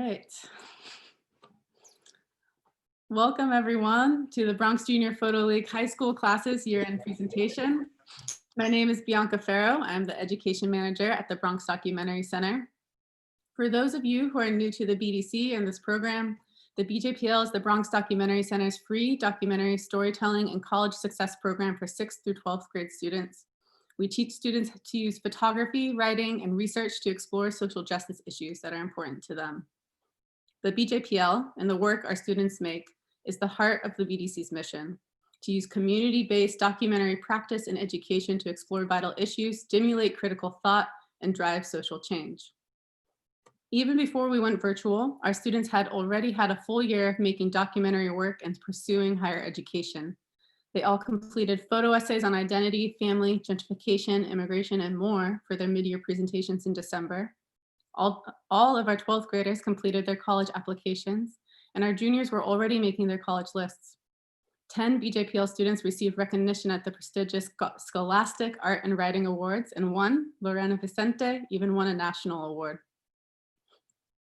right. Welcome everyone to the Bronx Junior Photo League High School Classes year-end presentation. My name is Bianca Farrow. I'm the Education Manager at the Bronx Documentary Center. For those of you who are new to the BDC and this program, the BJPL is the Bronx Documentary Center's free documentary storytelling and college success program for 6th through 12th grade students. We teach students to use photography, writing, and research to explore social justice issues that are important to them. The BJPL and the work our students make is the heart of the BDC's mission, to use community-based documentary practice and education to explore vital issues, stimulate critical thought, and drive social change. Even before we went virtual, our students had already had a full year of making documentary work and pursuing higher education. They all completed photo essays on identity, family, gentrification, immigration, and more for their mid-year presentations in December. All of our 12th graders completed their college applications, and our juniors were already making their college lists. 10 BJPL students received recognition at the prestigious Scholastic Art and Writing Awards, and one, Lorena Vicente, even won a national award.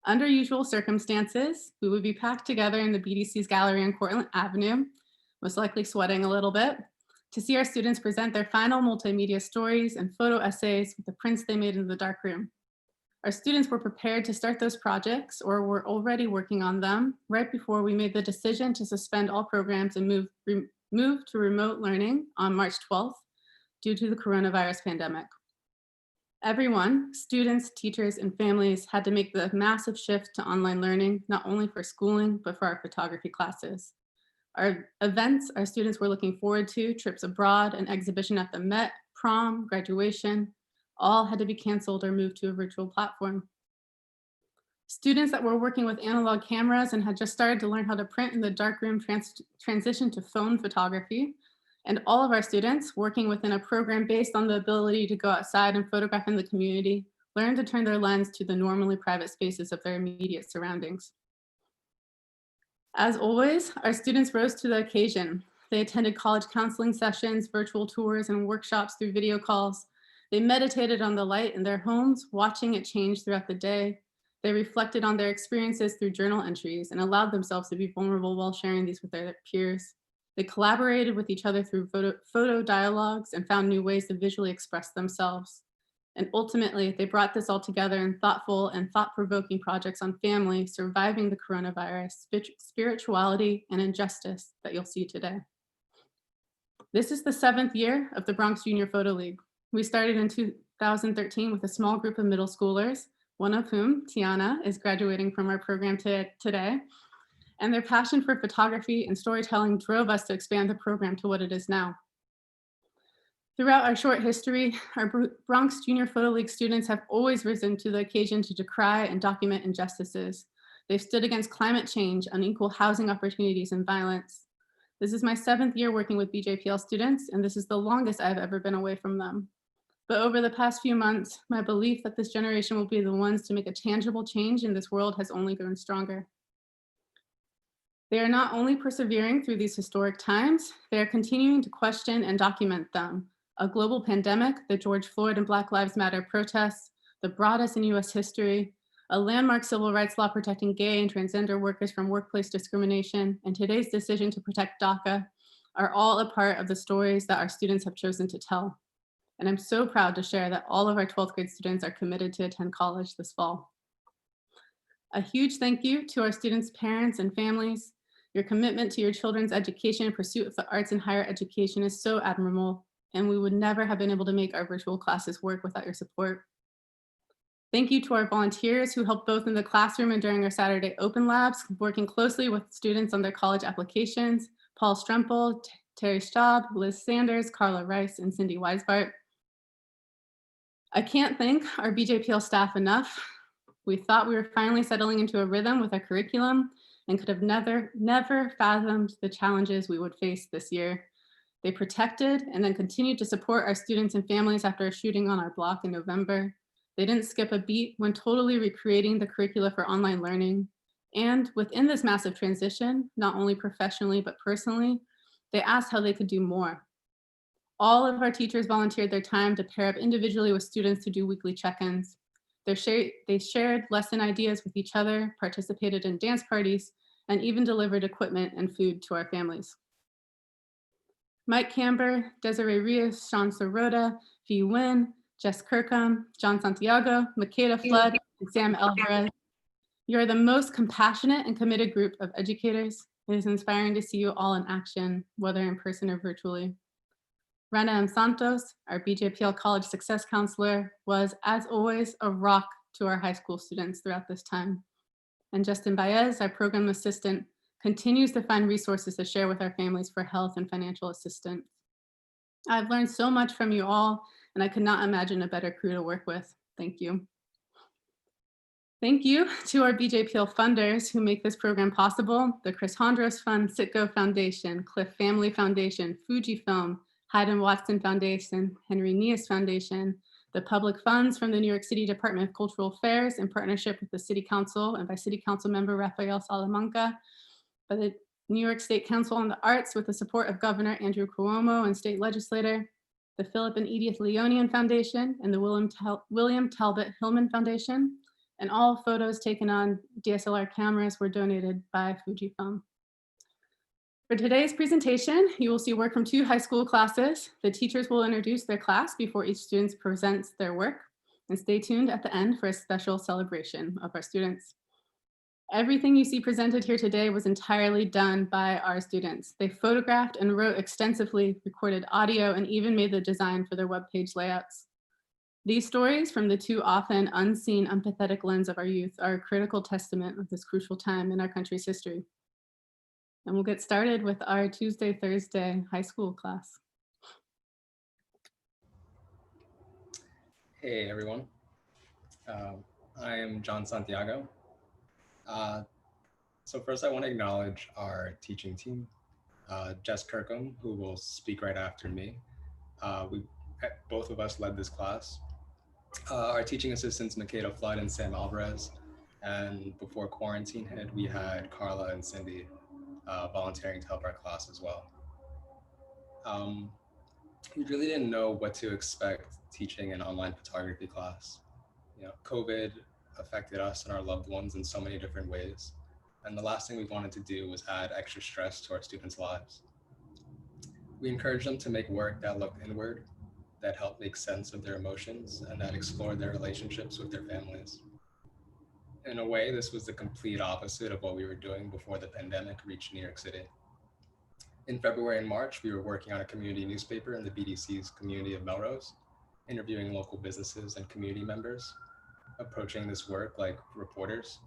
Under usual circumstances, we would be packed together in the BDC's gallery on Cortlandt Avenue, most likely sweating a little bit, to see our students present their final multimedia stories and photo essays with the prints they made in the dark room. Our students were prepared to start those projects or were already working on them right before we made the decision to suspend all programs and move to remote learning on March 12th due to the coronavirus pandemic. Everyone, students, teachers, and families had to make the massive shift to online learning, not only for schooling, but for our photography classes. Our events our students were looking forward to, trips abroad, an exhibition at the Met, prom, graduation, all had to be canceled or moved to a virtual platform. Students that were working with analog cameras and had just started to learn how to print in the darkroom transitioned to phone photography. And all of our students working within a program based on the ability to go outside and photograph in the community learned to turn their lens to the normally private spaces of their immediate surroundings. As always, our students rose to the occasion. They attended college counseling sessions, virtual tours, and workshops through video calls. They meditated on the light in their homes, watching it change throughout the day. They reflected on their experiences through journal entries and allowed themselves to be vulnerable while sharing these with their peers. They collaborated with each other through photo dialogues and found new ways to visually express themselves. And ultimately, they brought this all together in thoughtful and thought-provoking projects on family, surviving the coronavirus, spirituality, and injustice that you'll see today. This is the 7th year of the Bronx Junior Photo League. We started in 2013 with a small group of middle schoolers, one of whom, Tiana, is graduating from our program today. And their passion for photography and storytelling drove us to expand the program to what it is now. Throughout our short history, our Bronx Junior Photo League students have always risen to the occasion to decry and document injustices. They've stood against climate change, unequal housing opportunities, and violence. This is my 7th year working with BJPL students, and this is the longest I've ever been away from them. But over the past few months, my belief that this generation will be the ones to make a tangible change in this world has only grown stronger. They are not only persevering through these historic times, they are continuing to question and document them. A global pandemic, the George Floyd and Black Lives Matter protests, the broadest in US history, a landmark civil rights law protecting gay and transgender workers from workplace discrimination, and today's decision to protect DACA are all a part of the stories that our students have chosen to tell. And I'm so proud to share that all of our 12th grade students are committed to attend college this fall. A huge thank you to our students' parents and families. Your commitment to your children's education and pursuit of the arts and higher education is so admirable, and we would never have been able to make our virtual classes work without your support. Thank you to our volunteers who helped both in the classroom and during our Saturday open labs, working closely with students on their college applications, Paul Strempel, Terry Staub, Liz Sanders, Carla Rice, and Cindy Weisbart. I can't thank our BJPL staff enough. We thought we were finally settling into a rhythm with our curriculum and could have never fathomed the challenges we would face this year. They protected and then continued to support our students and families after a shooting on our block in November. They didn't skip a beat when totally recreating the curricula for online learning. And within this massive transition, not only professionally, but personally, they asked how they could do more. All of our teachers volunteered their time to pair up individually with students to do weekly check-ins. They shared lesson ideas with each other, participated in dance parties, and even delivered equipment and food to our families. Mike Camber, Desiree Rios, Sean Sorota, Fee Wynn, Jess Kirkham, John Santiago, Makeda Flood, and Sam Alvarez. You are the most compassionate and committed group of educators. It is inspiring to see you all in action, whether in person or virtually. Rana M. Santos, our BJPL College Success Counselor, was, as always, a rock to our high school students throughout this time. And Justin Baez, our program assistant, continues to find resources to share with our families for health and financial assistance. I've learned so much from you all, and I could not imagine a better crew to work with. Thank you. Thank you to our BJPL funders who make this program possible: the Chris Hondros Fund, Citgo Foundation, Cliff Family Foundation, Fujifilm, Hyde & Watson Foundation, Henry Nias Foundation, the public funds from the New York City Department of Cultural Affairs in partnership with the City Council and by City Council member Rafael Salamanca, by the New York State Council on the Arts with the support of Governor Andrew Cuomo and state legislator, the Philip and Edith Leonian Foundation, and the William Talbot Hillman Foundation. And all photos taken on DSLR cameras were donated by Fujifilm. For today's presentation, you will see work from 2 high school classes. The teachers will introduce their class before each student presents their work. And stay tuned at the end for a special celebration of our students. Everything you see presented here today was entirely done by our students. They photographed and wrote extensively, recorded audio, and even made the design for their webpage layouts. These stories from the too often unseen, empathetic lens of our youth are a critical testament of this crucial time in our country's history. And we'll get started with our Tuesday, Thursday high school class. Hey everyone, I am John Santiago. So first I want to acknowledge our teaching team, Jess Kirkham, who will speak right after me. Both of us led this class. Our teaching assistants, Makeda Flood and Sam Alvarez. And before quarantine hit, we had Carla and Cindy volunteering to help our class as well. We really didn't know what to expect teaching an online photography class. You know, COVID affected us and our loved ones in so many different ways. And the last thing we wanted to do was add extra stress to our students' lives. We encouraged them to make work that looked inward, that helped make sense of their emotions, and that explored their relationships with their families. In a way, this was the complete opposite of what we were doing before the pandemic reached New York City. In February and March, we were working on a community newspaper in the BDC's community of Melrose, interviewing local businesses and community members, approaching this work like reporters.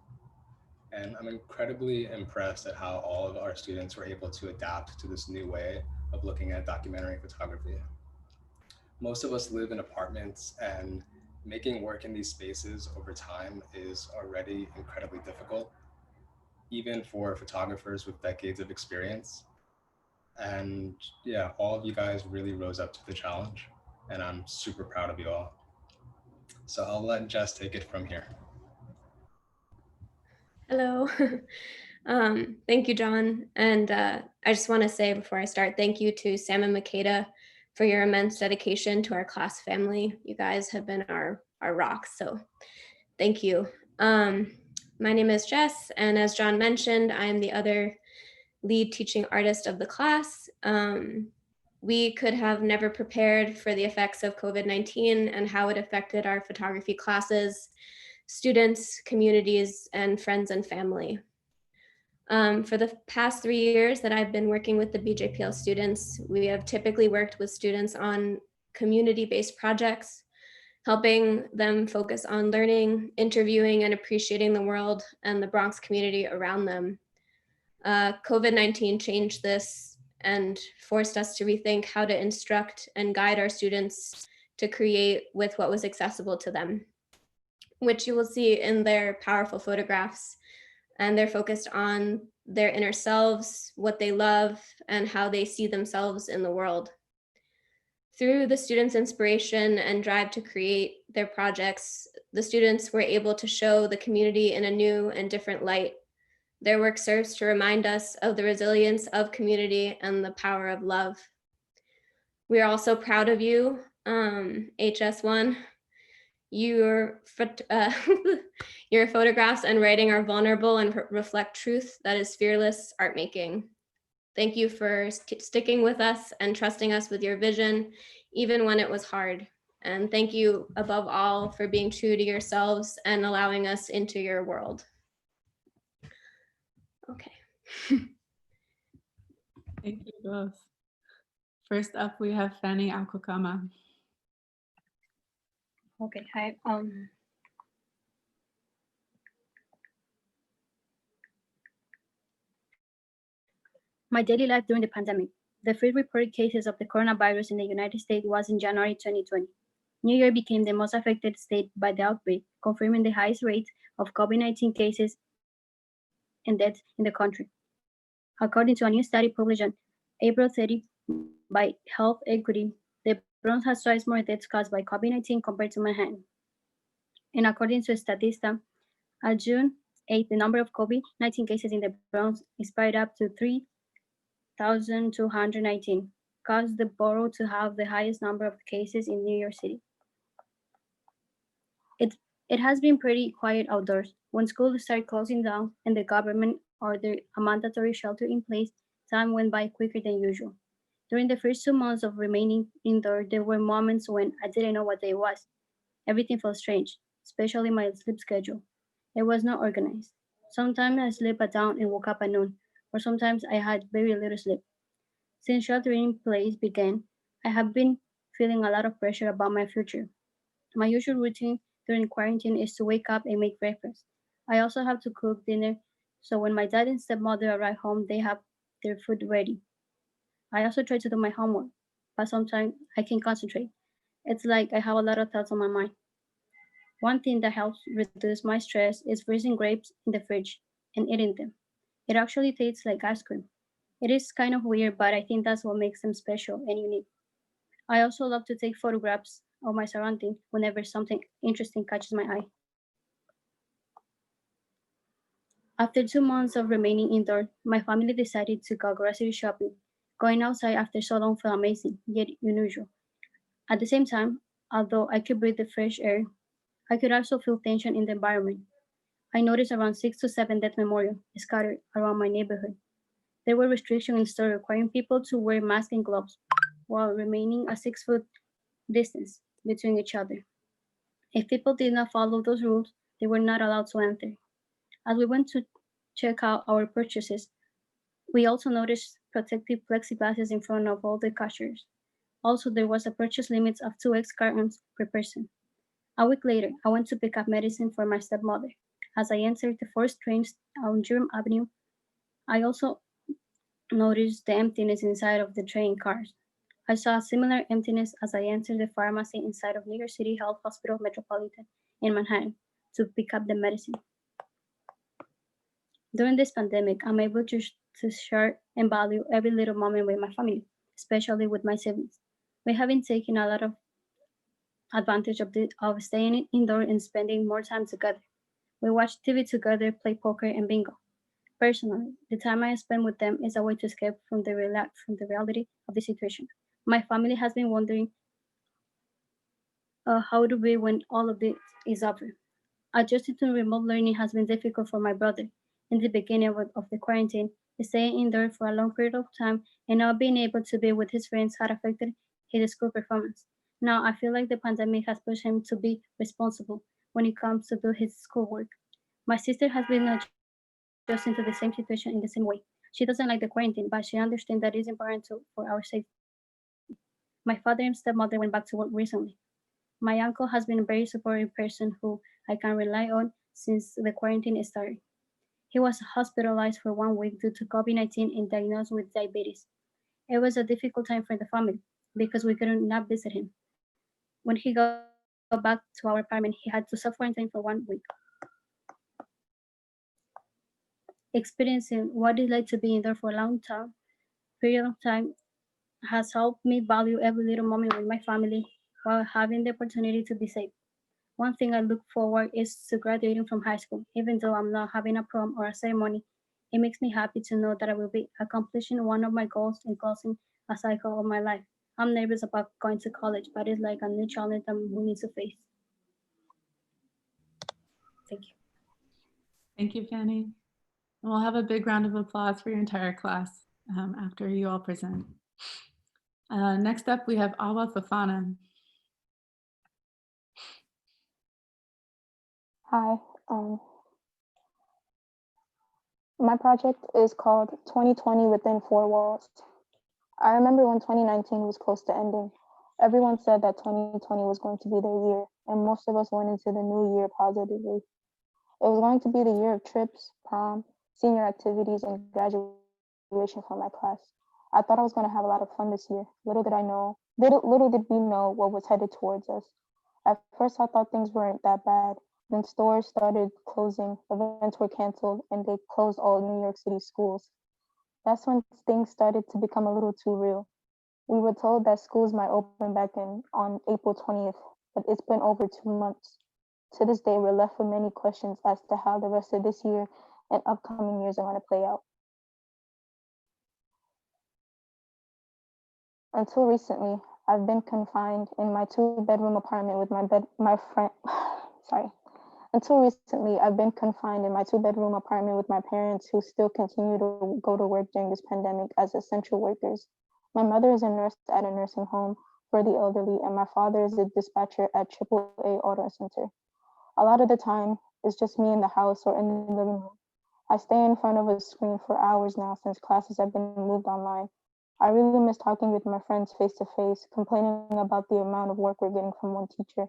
And I'm incredibly impressed at how all of our students were able to adapt to this new way of looking at documentary photography. Most of us live in apartments, and making work in these spaces over time is already incredibly difficult, even for photographers with decades of experience. And yeah, all of you guys really rose up to the challenge, and I'm super proud of you all. So I'll let Jess take it from here. Hello. Thank you, John. And I just want to say before I start, thank you to Sam and Makeda for your immense dedication to our class family. You guys have been our rocks, so thank you. My name is Jess, and as John mentioned, I am the other lead teaching artist of the class. We could have never prepared for the effects of COVID-19 and how it affected our photography classes, students, communities, and friends and family. For the past 3 years that I've been working with the BJPL students, we have typically worked with students on community-based projects, helping them focus on learning, interviewing, and appreciating the world and the Bronx community around them. COVID-19 changed this and forced us to rethink how to instruct and guide our students to create with what was accessible to them, which you will see in their powerful photographs. And they're focused on their inner selves, what they love, and how they see themselves in the world. Through the students' inspiration and drive to create their projects, the students were able to show the community in a new and different light. Their work serves to remind us of the resilience of community and the power of love. We are also proud of you, HS1. Your your photographs and writing are vulnerable and reflect truth that is fearless art making. Thank you for sticking with us and trusting us with your vision, even when it was hard. And thank you above all for being true to yourselves and allowing us into your world. Okay. Thank you both. First up, we have Fanny Alkokama. Okay, hi. My daily life during the pandemic. The first reported cases of the coronavirus in the United States was in January 2020. New York became the most affected state by the outbreak, confirming the highest rate of COVID-19 cases and deaths in the country. According to a new study published on April 30 by Health Equity, the Bronx has twice more deaths caused by COVID-19 compared to Manhattan. And according to Statista, on June 8, the number of COVID-19 cases in the Bronx spiked up to 3,219, caused the borough to have the highest number of cases in New York City. It has been pretty quiet outdoors. When schools started closing down and the government ordered a mandatory shelter in place, time went by quicker than usual. During the first 2 months of remaining indoors, there were moments when I didn't know what day it was. Everything felt strange, especially my sleep schedule. It was not organized. Sometimes I slept at dawn and woke up at noon, or sometimes I had very little sleep. Since sheltering in place began, I have been feeling a lot of pressure about my future. My usual routine during quarantine is to wake up and make breakfast. I also have to cook dinner, so when my dad and stepmother arrive home, they have their food ready. I also try to do my homework, but sometimes I can't concentrate. It's like I have a lot of thoughts on my mind. One thing that helps reduce my stress is freezing grapes in the fridge and eating them. It actually tastes like ice cream. It is kind of weird, but I think that's what makes them special and unique. I also love to take photographs of my surroundings whenever something interesting catches my eye. After 2 months of remaining indoors, my family decided to go grocery shopping. Going outside after so long felt amazing, yet unusual. At the same time, although I could breathe the fresh air, I could also feel tension in the environment. I noticed around 6 to 7 death memorials scattered around my neighborhood. There were restrictions in stores requiring people to wear masks and gloves while remaining a 6 foot distance between each other. If people did not follow those rules, they were not allowed to enter. As we went to check out our purchases, we also noticed protective plexiglasses in front of all the cashiers. Also, there was a purchase limit of 2x cartons per person. A week later, I went to pick up medicine for my stepmother. As I entered the first train on Durham Avenue, I also noticed the emptiness inside of the train cars. I saw a similar emptiness as I entered the pharmacy inside of New York City Health Hospital Metropolitan in Manhattan to pick up the medicine. During this pandemic, I'm able to share and value every little moment with my family, especially with my siblings. We have been taking a lot of advantage of staying indoors and spending more time together. We watch TV together, play poker, and bingo. Personally, the time I spend with them is a way to escape from from the reality of the situation. My family has been wondering how to be when all of this is over. Adjusting to remote learning has been difficult for my brother. In the beginning of the quarantine, staying indoors for a long period of time and not being able to be with his friends had affected his school performance. Now I feel like the pandemic has pushed him to be responsible when it comes to do his schoolwork. My sister has been adjusting to the same situation in the same way. She doesn't like the quarantine, but she understands that it's important for our safety. My father and stepmother went back to work recently. My uncle has been a very supportive person who I can rely on since the quarantine started. He was hospitalized for 1 week due to COVID-19 and diagnosed with diabetes. It was a difficult time for the family because we couldn't not visit him. When he got back to our apartment, he had to self-quarantine for 1 week. Experiencing what it's like to be indoors for a long time, period of time has helped me value every little moment with my family while having the opportunity to be safe. One thing I look forward is to graduating from high school. Even though I'm not having a prom or a ceremony, it makes me happy to know that I will be accomplishing one of my goals and closing a cycle of my life. I'm nervous about going to college, but it's like a new challenge that we need to face. Thank you. Thank you, Fanny. And we'll have a big round of applause for your entire class after you all present. Next up, we have Awa Fafana. Hi, my project is called 2020 Within Four Walls. I remember when 2019 was close to ending, everyone said that 2020 was going to be their year, and most of us went into the new year positively. It was going to be the year of trips, prom, senior activities, and graduation for my class. I thought I was going to have a lot of fun this year. Little did we know what was headed towards us. At first, I thought things weren't that bad. Then stores started closing, events were canceled, and they closed all New York City schools. That's when things started to become a little too real. We were told that schools might open back on April 20th, but it's been over 2 months. To this day, we're left with many questions as to how the rest of this year and upcoming years are going to play out. Until recently, I've been confined in my 2-bedroom apartment with my friend. Sorry. Until recently, I've been confined in my 2-bedroom apartment with my parents who still continue to go to work during this pandemic as essential workers. My mother is a nurse at a nursing home for the elderly, and my father is a dispatcher at AAA Auto Center. A lot of the time, it's just me in the house or in the living room. I stay in front of a screen for hours now since classes have been moved online. I really miss talking with my friends face to face, complaining about the amount of work we're getting from one teacher.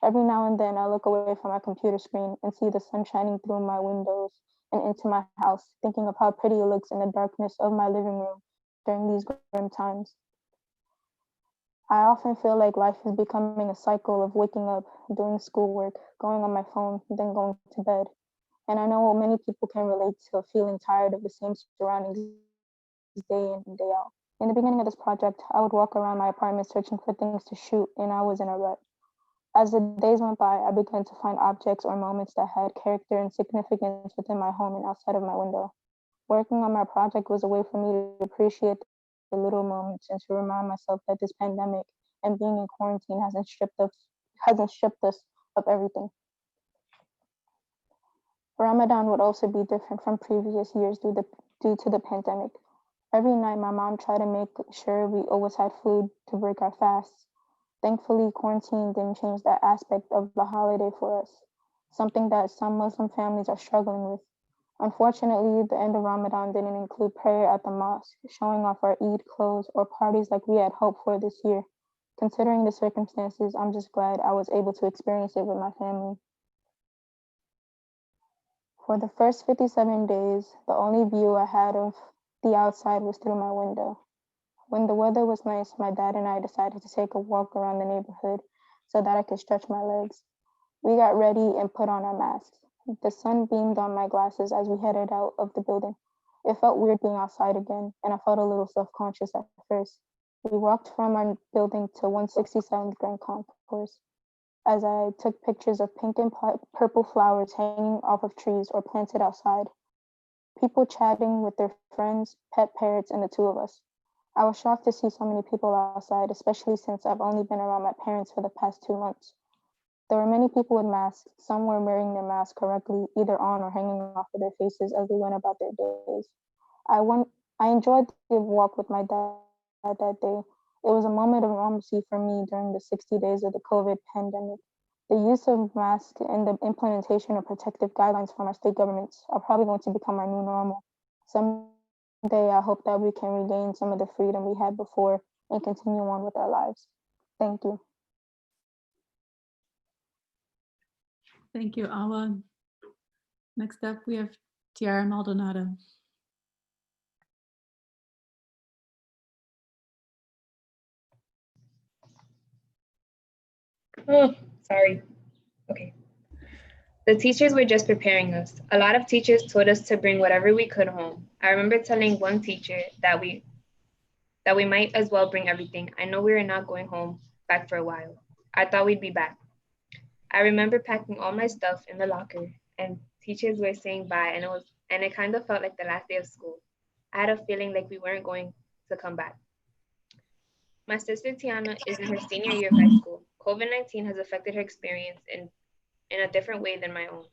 Every now and then I look away from my computer screen and see the sun shining through my windows and into my house, thinking of how pretty it looks in the darkness of my living room during these grim times. I often feel like life is becoming a cycle of waking up, doing schoolwork, going on my phone, then going to bed. And I know many people can relate to feeling tired of the same surroundings day in and day out. In the beginning of this project, I would walk around my apartment searching for things to shoot, and I was in a rut. As the days went by, I began to find objects or moments that had character and significance within my home and outside of my window. Working on my project was a way for me to appreciate the little moments and to remind myself that this pandemic and being in quarantine hasn't stripped us of everything. Ramadan would also be different from previous years due to the pandemic. Every night, my mom tried to make sure we always had food to break our fasts. Thankfully, quarantine didn't change that aspect of the holiday for us, something that some Muslim families are struggling with. Unfortunately, the end of Ramadan didn't include prayer at the mosque, showing off our Eid clothes, or parties like we had hoped for this year. Considering the circumstances, I'm just glad I was able to experience it with my family. For the first 57 days, the only view I had of the outside was through my window. When the weather was nice, my dad and I decided to take a walk around the neighborhood so that I could stretch my legs. We got ready and put on our masks. The sun beamed on my glasses as we headed out of the building. It felt weird being outside again, and I felt a little self-conscious at first. We walked from our building to 167th Grand Concourse. As I took pictures of pink and purple flowers hanging off of trees or planted outside, people chatting with their friends, pet parrots, and the two of us. I was shocked to see so many people outside, especially since I've only been around my parents for the past 2 months. There were many people with masks. Some were wearing their masks correctly, either on or hanging off of their faces as they went about their days. I enjoyed the walk with my dad that day. It was a moment of normalcy for me during the 60 days of the COVID pandemic. The use of masks and the implementation of protective guidelines from our state governments are probably going to become our new normal. Someday, I hope that we can regain some of the freedom we had before and continue on with our lives. Thank you. Thank you, Awa. Next up, we have Tiara Maldonado. Oh, sorry. Okay. The teachers were just preparing us. A lot of teachers told us to bring whatever we could home. I remember telling one teacher that we might as well bring everything. I know we were not going home back for a while. I thought we'd be back. I remember packing all my stuff in the locker, and teachers were saying bye, and it kind of felt like the last day of school. I had a feeling like we weren't going to come back. My sister Tiana is in her senior year of high school. COVID-19 has affected her experience in a different way than my own.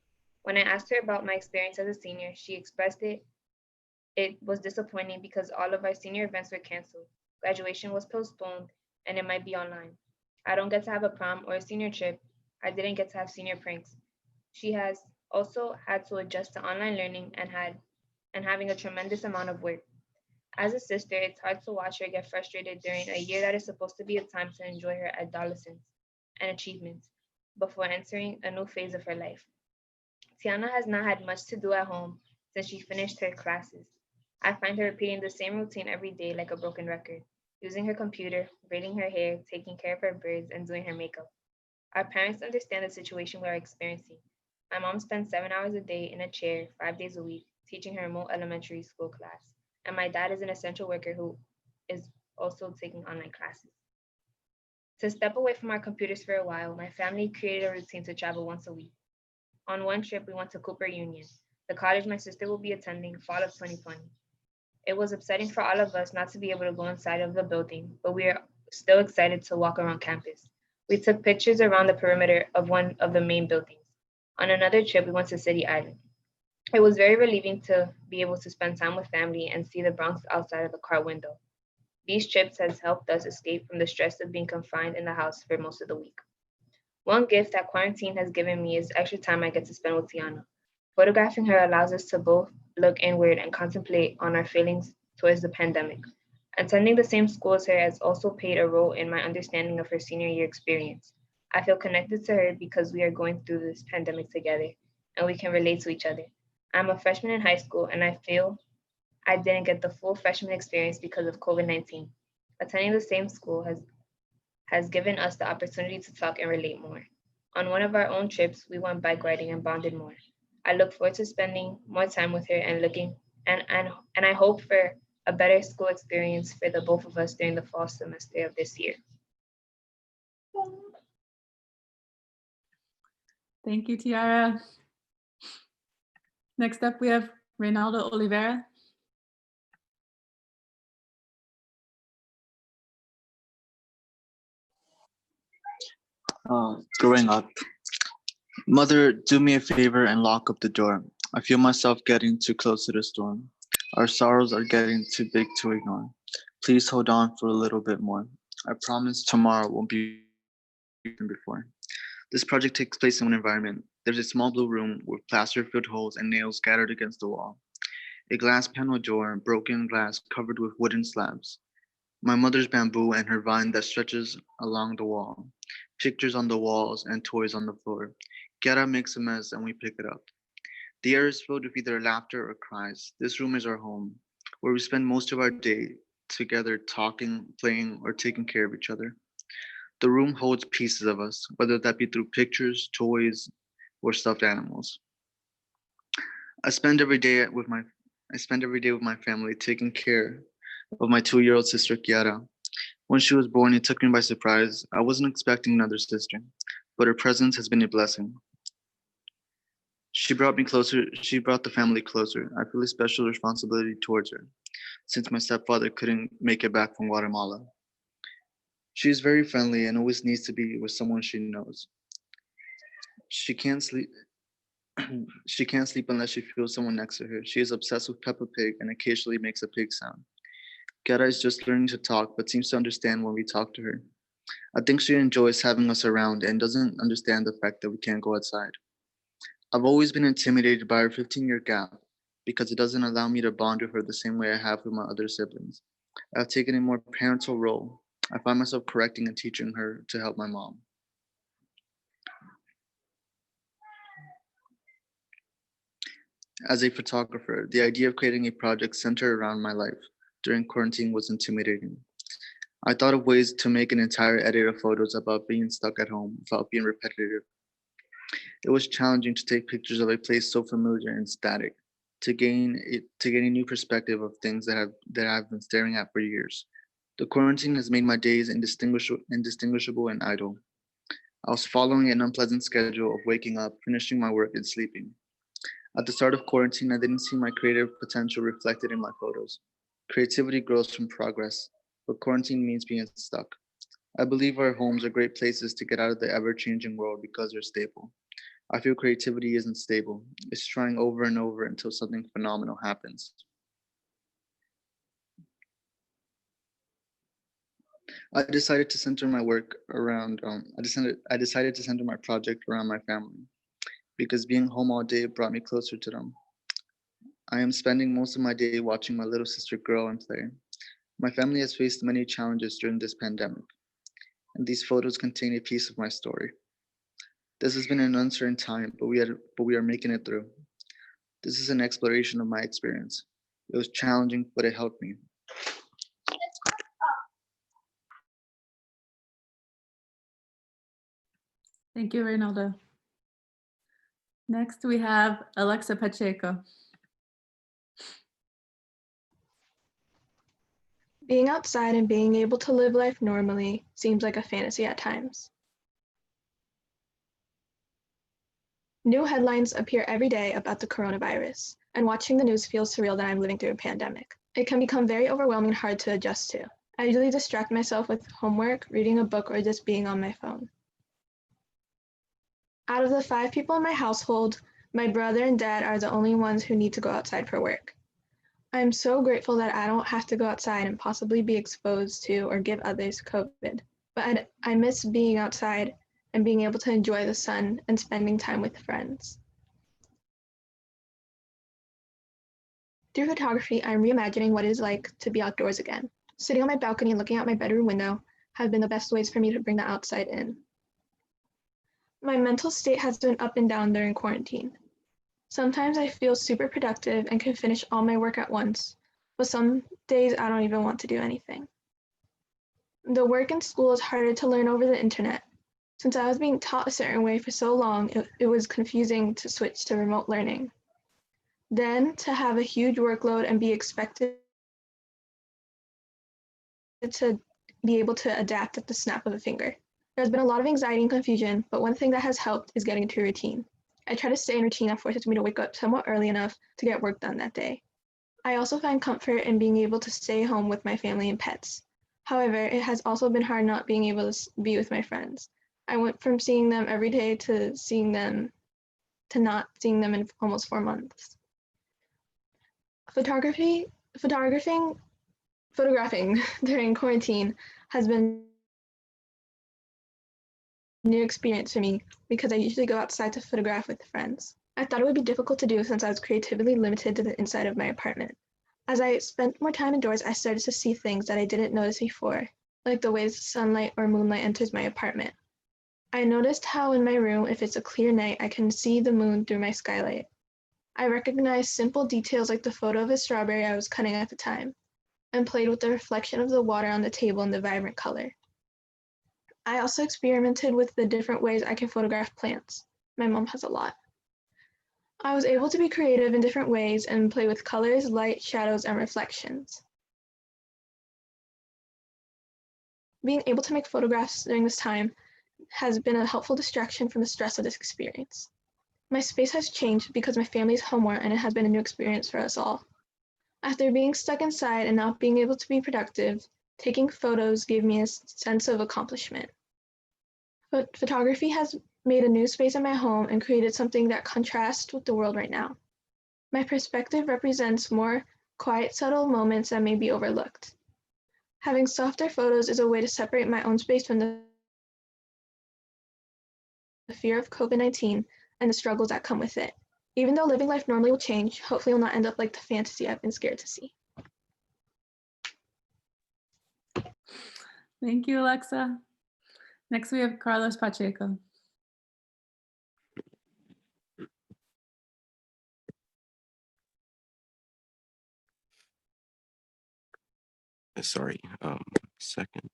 When I asked her about my experience as a senior, she expressed it was disappointing because all of our senior events were canceled, graduation was postponed, and it might be online. I don't get to have a prom or a senior trip. I didn't get to have senior pranks. She has also had to adjust to online learning and having a tremendous amount of work. As a sister, it's hard to watch her get frustrated during a year that is supposed to be a time to enjoy her adolescence and achievements before entering a new phase of her life. Tiana has not had much to do at home since she finished her classes. I find her repeating the same routine every day like a broken record, using her computer, braiding her hair, taking care of her birds, and doing her makeup. Our parents understand the situation we are experiencing. My mom spends 7 hours a day in a chair, 5 days a week, teaching her remote elementary school class. And my dad is an essential worker who is also taking online classes. To step away from our computers for a while, my family created a routine to travel once a week. On one trip, we went to Cooper Union, the college my sister will be attending fall of 2020. It was upsetting for all of us not to be able to go inside of the building, but we are still excited to walk around campus. We took pictures around the perimeter of one of the main buildings. On another trip, we went to City Island. It was very relieving to be able to spend time with family and see the Bronx outside of the car window. These trips has helped us escape from the stress of being confined in the house for most of the week. One gift that quarantine has given me is extra time I get to spend with Tiana. Photographing her allows us to both look inward and contemplate on our feelings towards the pandemic. Attending the same school as her has also played a role in my understanding of her senior year experience. I feel connected to her because we are going through this pandemic together and we can relate to each other. I'm a freshman in high school and I feel I didn't get the full freshman experience because of COVID-19. Attending the same school has given us the opportunity to talk and relate more. On one of our own trips, we went bike riding and bonded more. I look forward to spending more time with her and and I hope for a better school experience for the both of us during the fall semester of this year. Thank you, Tiara. Next up, we have Reynaldo Oliveira. Growing up. Mother, do me a favor and lock up the door. I feel myself getting too close to the storm. Our sorrows are getting too big to ignore. Please hold on for a little bit more. I promise tomorrow won't be than before. This project takes place in an environment. There's a small blue room with plaster-filled holes and nails scattered against the wall. A glass panel door, broken glass covered with wooden slabs. My mother's bamboo and her vine that stretches along the wall. Pictures on the walls and toys on the floor. Kiara makes a mess and we pick it up. The air is filled with either laughter or cries. This room is our home, where we spend most of our day together talking, playing, or taking care of each other. The room holds pieces of us, whether that be through pictures, toys, or stuffed animals. I spend every day with my family taking care of my 2-year-old sister Kiara. When she was born, it took me by surprise. I wasn't expecting another sister, but her presence has been a blessing. She brought the family closer. I feel a special responsibility towards her, since my stepfather couldn't make it back from Guatemala. She is very friendly and always needs to be with someone she knows. She can't sleep. She can't sleep unless she feels someone next to her. She is obsessed with Peppa Pig and occasionally makes a pig sound. Kara is just learning to talk, but seems to understand when we talk to her. I think she enjoys having us around and doesn't understand the fact that we can't go outside. I've always been intimidated by our 15-year gap because it doesn't allow me to bond with her the same way I have with my other siblings. I've taken a more parental role. I find myself correcting and teaching her to help my mom. As a photographer, the idea of creating a project centered around my life during quarantine was intimidating. I thought of ways to make an entire edit of photos about being stuck at home without being repetitive. It was challenging to take pictures of a place so familiar and static, to gain a new perspective of things that I've been staring at for years. The quarantine has made my days indistinguishable and idle. I was following an unpleasant schedule of waking up, finishing my work, and sleeping. At the start of quarantine, I didn't see my creative potential reflected in my photos. Creativity grows from progress, but quarantine means being stuck. I believe our homes are great places to get out of the ever-changing world because they're stable. I feel creativity isn't stable. It's trying over and over until something phenomenal happens. I decided to center my work around, I decided to center my project around my family because being home all day brought me closer to them. I am spending most of my day watching my little sister grow and play. My family has faced many challenges during this pandemic, and these photos contain a piece of my story. This has been an uncertain time, but we are making it through. This is an exploration of my experience. It was challenging, but it helped me. Thank you, Reynaldo. Next, we have Alexa Pacheco. Being outside and being able to live life normally seems like a fantasy at times. New headlines appear every day about the coronavirus, and watching the news feels surreal that I'm living through a pandemic. It can become very overwhelming and hard to adjust to. I usually distract myself with homework, reading a book, or just being on my phone. Out of the 5 people in my household, my brother and dad are the only ones who need to go outside for work. I'm so grateful that I don't have to go outside and possibly be exposed to or give others COVID, but I miss being outside and being able to enjoy the sun and spending time with friends. Through photography, I'm reimagining what it is like to be outdoors again. Sitting on my balcony and looking out my bedroom window have been the best ways for me to bring the outside in. My mental state has been up and down during quarantine. Sometimes I feel super productive and can finish all my work at once, but some days I don't even want to do anything. The work in school is harder to learn over the internet. Since I was being taught a certain way for so long, it was confusing to switch to remote learning. Then to have a huge workload and be expected to be able to adapt at the snap of a finger. There's been a lot of anxiety and confusion, but one thing that has helped is getting into a routine. I try to stay in routine that forces me to wake up somewhat early enough to get work done that day. I also find comfort in being able to stay home with my family and pets. However, it has also been hard not being able to be with my friends. I went from seeing them every day to not seeing them in almost 4 months. Photographing during quarantine has been a new experience for me because I usually go outside to photograph with friends. I thought it would be difficult to do since I was creatively limited to the inside of my apartment. As I spent more time indoors, I started to see things that I didn't notice before, like the ways sunlight or moonlight enters my apartment. I noticed how in my room, if it's a clear night, I can see the moon through my skylight. I recognized simple details like the photo of a strawberry I was cutting at the time, and played with the reflection of the water on the table and the vibrant color. I also experimented with the different ways I can photograph plants. My mom has a lot. I was able to be creative in different ways and play with colors, light, shadows, and reflections. Being able to make photographs during this time has been a helpful distraction from the stress of this experience. My space has changed because my family's home more and it has been a new experience for us all. After being stuck inside and not being able to be productive, taking photos gave me a sense of accomplishment. But photography has made a new space in my home and created something that contrasts with the world right now. My perspective represents more quiet, subtle moments that may be overlooked. Having softer photos is a way to separate my own space from the fear of COVID-19 and the struggles that come with it. Even though living life normally will change, hopefully it will not end up like the fantasy I've been scared to see. Thank you, Alexa. Next, we have Carlos Pacheco. Sorry, second.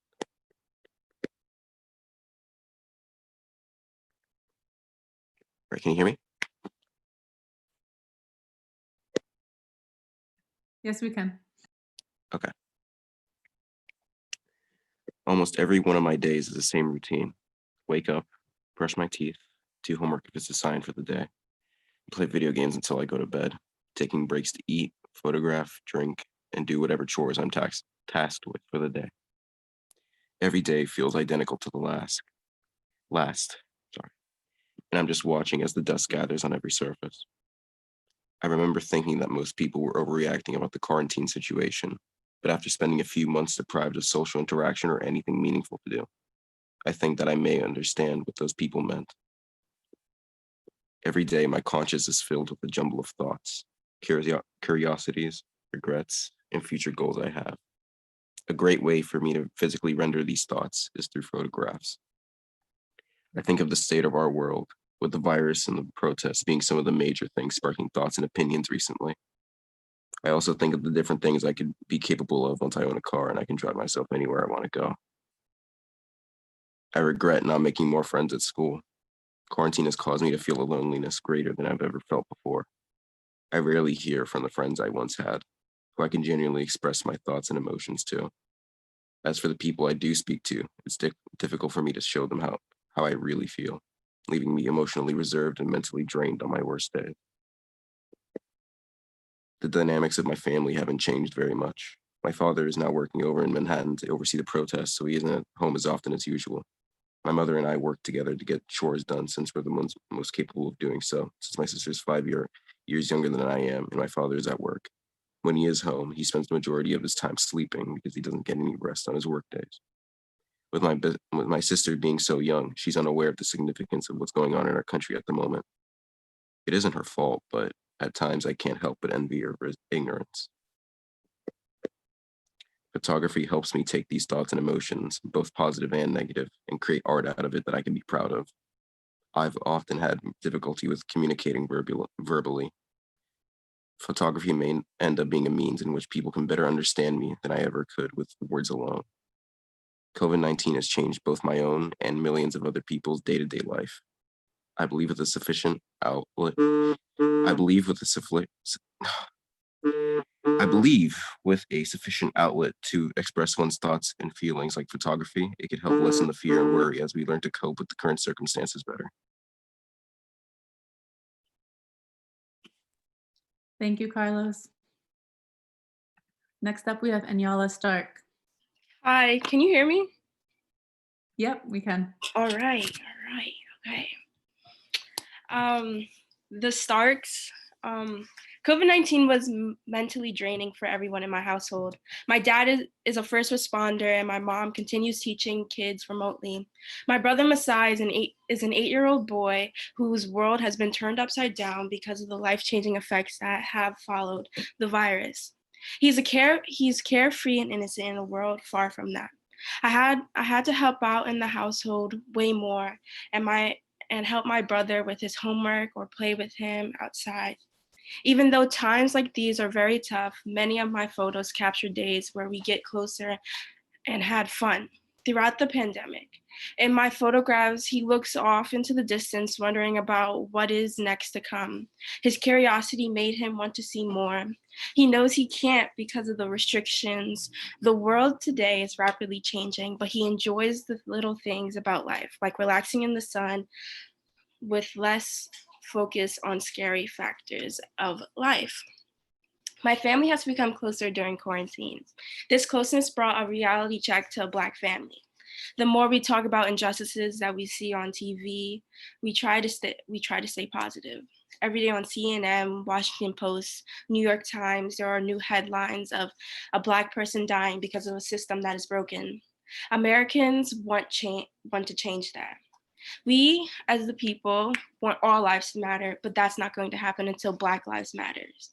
Right, can you hear me? Yes, we can. Okay. Almost every one of my days is the same routine. Wake up, brush my teeth, do homework if it's assigned for the day, play video games until I go to bed, taking breaks to eat, photograph, drink, and do whatever chores I'm tasked with for the day. Every day feels identical to the last. and I'm just watching as the dust gathers on every surface. I remember thinking that most people were overreacting about the quarantine situation, but after spending a few months deprived of social interaction or anything meaningful to do, I think that I may understand what those people meant. Every day, my conscience is filled with a jumble of thoughts, curiosities, regrets, and future goals I have. A great way for me to physically render these thoughts is through photographs. I think of the state of our world, with the virus and the protests being some of the major things sparking thoughts and opinions recently. I also think of the different things I could be capable of once I own a car and I can drive myself anywhere I want to go. I regret not making more friends at school. Quarantine has caused me to feel a loneliness greater than I've ever felt before. I rarely hear from the friends I once had, who I can genuinely express my thoughts and emotions to. As for the people I do speak to, it's difficult for me to show them how I really feel, leaving me emotionally reserved and mentally drained on my worst days. The dynamics of my family haven't changed very much. My father is now working over in Manhattan to oversee the protests, so he isn't at home as often as usual. My mother and I work together to get chores done since we're the ones most capable of doing so, since my sister's 5 years younger than I am and my father is at work. When he is home, he spends the majority of his time sleeping because he doesn't get any rest on his work days. With my sister being so young, she's unaware of the significance of what's going on in our country at the moment. It isn't her fault, but at times I can't help but envy her ignorance. Photography helps me take these thoughts and emotions, both positive and negative, and create art out of it that I can be proud of. I've often had difficulty with communicating verbally. Photography may end up being a means in which people can better understand me than I ever could with words alone. COVID-19 has changed both my own and millions of other people's day-to-day life. I believe with a sufficient outlet. I believe with a sufficient outlet to express one's thoughts and feelings like photography, it could help lessen the fear and worry as we learn to cope with the current circumstances better. Thank you, Carlos. Next up, we have Anyala Stark. Hi, can you hear me? Yep, we can. All right, okay. The Starks, COVID-19 was mentally draining for everyone in my household. My dad is a first responder and my mom continues teaching kids remotely. My brother Masai is an 8-year-old boy whose world has been turned upside down because of the life-changing effects that have followed the virus. He's carefree and innocent in a world far from that. I had to help out in the household way more and help my brother with his homework or play with him outside. Even though times like these are very tough, many of my photos capture days where we get closer and had fun throughout the pandemic. In my photographs, he looks off into the distance, wondering about what is next to come. His curiosity made him want to see more. He knows he can't because of the restrictions. The world today is rapidly changing, but he enjoys the little things about life, like relaxing in the sun with less focus on scary factors of life. My family has become closer during quarantines. This closeness brought a reality check to a Black family. The more we talk about injustices that we see on TV, we try to stay positive. Every day on CNN, Washington Post, New York Times, there are new headlines of a Black person dying because of a system that is broken. Americans want to change that. We, as the people, want all lives to matter, but that's not going to happen until Black lives matters.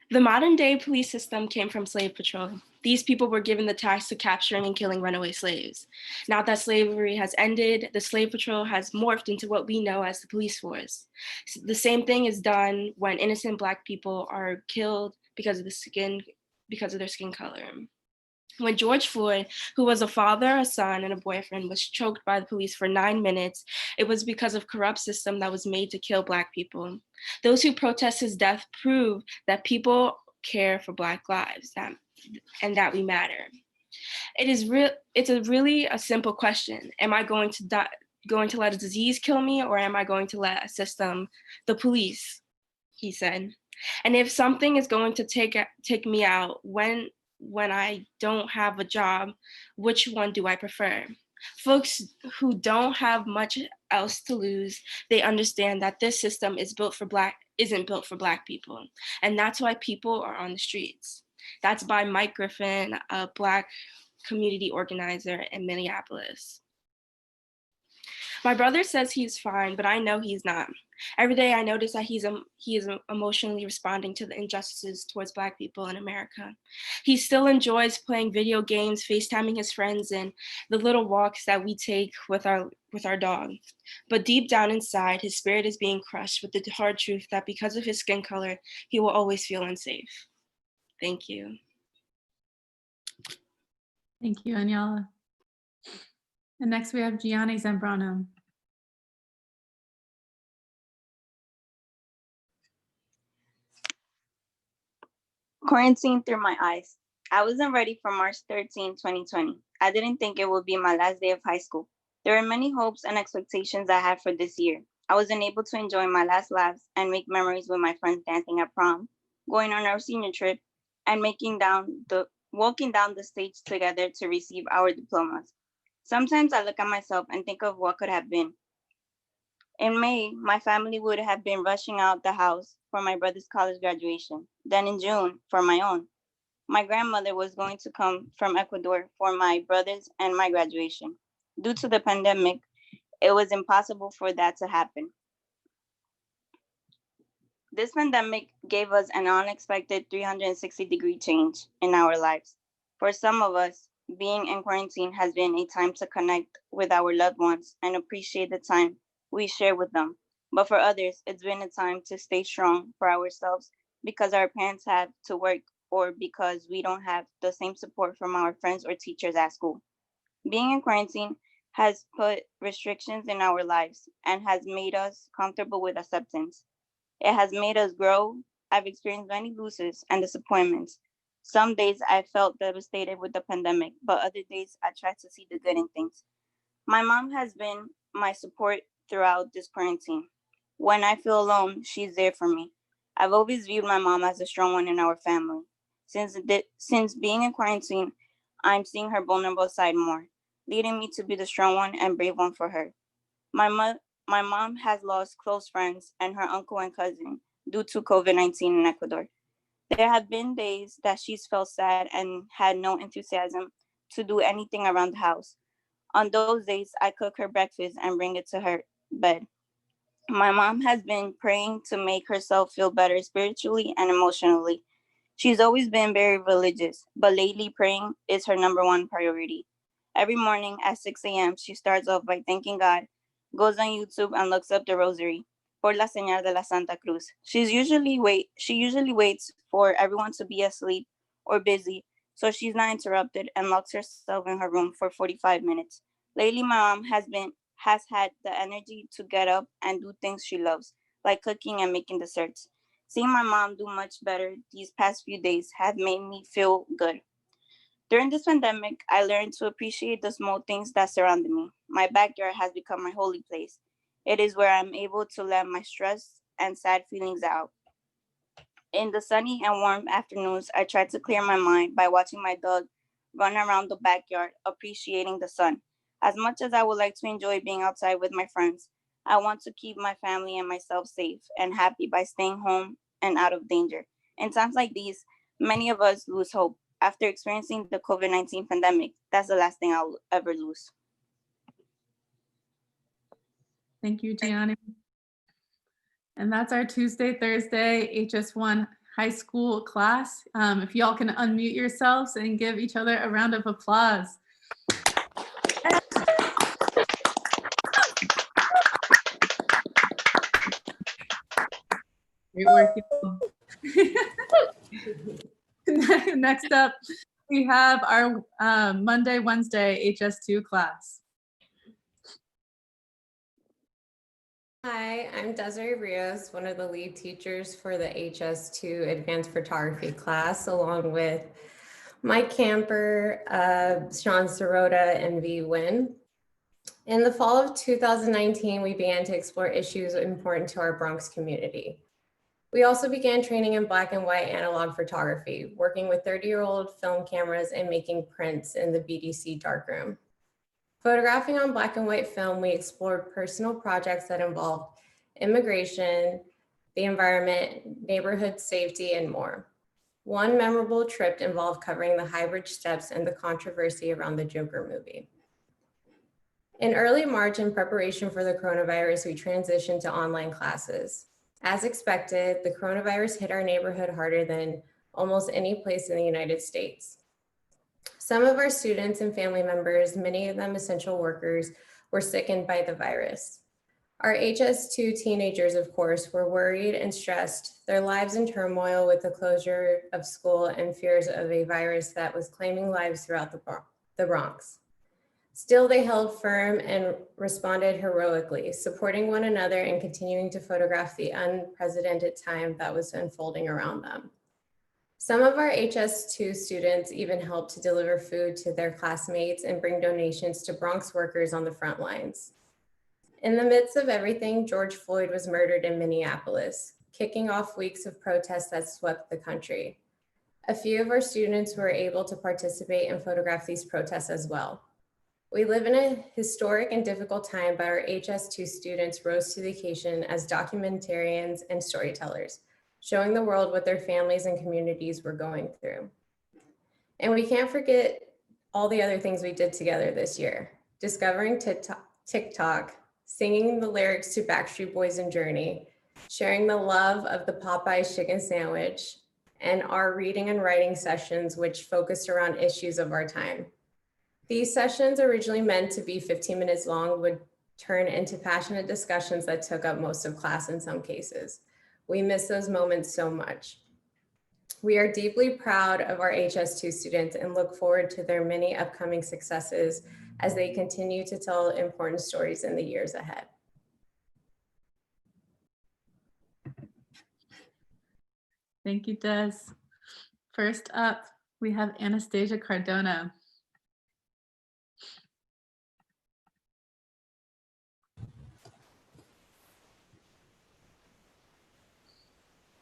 The modern day police system came from slave patrol. These people were given the task of capturing and killing runaway slaves. Now that slavery has ended, the slave patrol has morphed into what we know as the police force. The same thing is done when innocent Black people are killed because of their skin color. When George Floyd, who was a father, a son, and a boyfriend, was choked by the police for 9 minutes, it was because of a corrupt system that was made to kill Black people. Those who protest his death prove that people care for Black lives and that we matter. It's really a simple question. Am I going to let a disease kill me, or am I going to let a system, the police, he said. And if something is going to take me out, when when I don't have a job, which one do I prefer? Folks who don't have much else to lose, they understand that this system isn't built for Black people. And that's why people are on the streets. That's by Mike Griffin, a Black community organizer in Minneapolis. My brother says he's fine, but I know he's not. Every day I notice that he is emotionally responding to the injustices towards Black people in America. He still enjoys playing video games, FaceTiming his friends, and the little walks that we take with our dog. But deep down inside, his spirit is being crushed with the hard truth that because of his skin color, he will always feel unsafe. Thank you. Thank you, Anyala. And next we have Gianni Zambrano. Quarantine through my eyes. I wasn't ready for March 13, 2020. I didn't think it would be my last day of high school. There were many hopes and expectations I had for this year. I wasn't able to enjoy my last laughs and make memories with my friends dancing at prom, going on our senior trip, and walking down the stage together to receive our diplomas. Sometimes I look at myself and think of what could have been. In May, my family would have been rushing out the house for my brother's college graduation. Then in June, for my own. My grandmother was going to come from Ecuador for my brother's and my graduation. Due to the pandemic, it was impossible for that to happen. This pandemic gave us an unexpected 360-degree change in our lives. For some of us, being in quarantine has been a time to connect with our loved ones and appreciate the time we share with them. But for others, it's been a time to stay strong for ourselves because our parents have to work or because we don't have the same support from our friends or teachers at school. Being in quarantine has put restrictions in our lives and has made us comfortable with acceptance. It has made us grow. I've experienced many losses and disappointments. Some days I felt devastated with the pandemic, but other days I tried to see the good in things. My mom has been my support throughout this quarantine. When I feel alone, she's there for me. I've always viewed my mom as a strong one in our family. Since being in quarantine, I'm seeing her vulnerable side more, leading me to be the strong one and brave one for her. My, mo- my mom has lost close friends and her uncle and cousin due to COVID-19 in Ecuador. There have been days that she's felt sad and had no enthusiasm to do anything around the house. On those days, I cook her breakfast and bring it to her bed. My mom has been praying to make herself feel better spiritually and emotionally. She's always been very religious, but lately praying is her number one priority. Every morning at 6 a.m., she starts off by thanking God, goes on YouTube and looks up the rosary, por la señal de la Santa Cruz. She usually waits for everyone to be asleep or busy, so she's not interrupted and locks herself in her room for 45 minutes. Lately, my mom has had the energy to get up and do things she loves, like cooking and making desserts. Seeing my mom do much better these past few days have made me feel good. During this pandemic, I learned to appreciate the small things that surrounded me. My backyard has become my holy place. It is where I'm able to let my stress and sad feelings out. In the sunny and warm afternoons, I try to clear my mind by watching my dog run around the backyard, appreciating the sun. As much as I would like to enjoy being outside with my friends, I want to keep my family and myself safe and happy by staying home and out of danger. In times like these, many of us lose hope. After experiencing the COVID-19 pandemic, that's the last thing I'll ever lose. Thank you, Gianni. And that's our Tuesday, Thursday HS1 high school class. If y'all can unmute yourselves and give each other a round of applause. Great work. Next up, we have our Monday, Wednesday HS2 class. Hi, I'm Desiree Rios, one of the lead teachers for the HS2 Advanced Photography class, along with Mike Camper, Sean Sirota, and V. Wynn. In the fall of 2019, we began to explore issues important to our Bronx community. We also began training in black and white analog photography, working with 30-year-old film cameras and making prints in the BDC darkroom. Photographing on black and white film, we explored personal projects that involved immigration, the environment, neighborhood safety, and more. One memorable trip involved covering the High Bridge steps and the controversy around the Joker movie. In early March, in preparation for the coronavirus, we transitioned to online classes. As expected, the coronavirus hit our neighborhood harder than almost any place in the United States. Some of our students and family members, many of them essential workers, were sickened by the virus. Our HS2 teenagers, of course, were worried and stressed, their lives in turmoil with the closure of school and fears of a virus that was claiming lives throughout the Bronx. Still, they held firm and responded heroically, supporting one another and continuing to photograph the unprecedented time that was unfolding around them. Some of our HS2 students even helped to deliver food to their classmates and bring donations to Bronx workers on the front lines. In the midst of everything, George Floyd was murdered in Minneapolis, kicking off weeks of protests that swept the country. A few of our students were able to participate and photograph these protests as well. We live in a historic and difficult time, but our HS2 students rose to the occasion as documentarians and storytellers, showing the world what their families and communities were going through. And we can't forget all the other things we did together this year, discovering TikTok, singing the lyrics to Backstreet Boys and Journey, sharing the love of the Popeyes chicken sandwich, and our reading and writing sessions, which focused around issues of our time. These sessions, originally meant to be 15 minutes long, would turn into passionate discussions that took up most of class in some cases. We miss those moments so much. We are deeply proud of our HS2 students and look forward to their many upcoming successes as they continue to tell important stories in the years ahead. Thank you, Des. First up, we have Anastasia Cardona.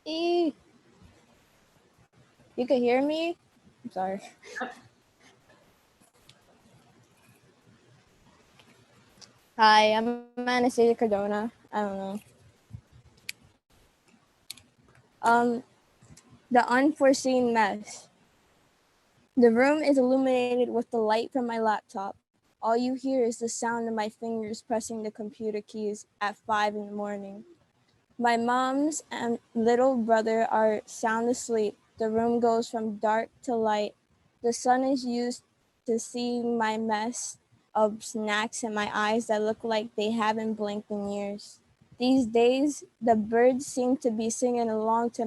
You can hear me? I'm sorry. Hi, I'm Anastasia Cardona. I don't know. The unforeseen mess. The room is illuminated with the light from my laptop. All you hear is the sound of my fingers pressing the computer keys at 5 in the morning. My mom's and little brother are sound asleep. The room goes from dark to light. The sun is used to see my mess of snacks in my eyes that look like they haven't blinked in years. These days, the birds seem to be singing along to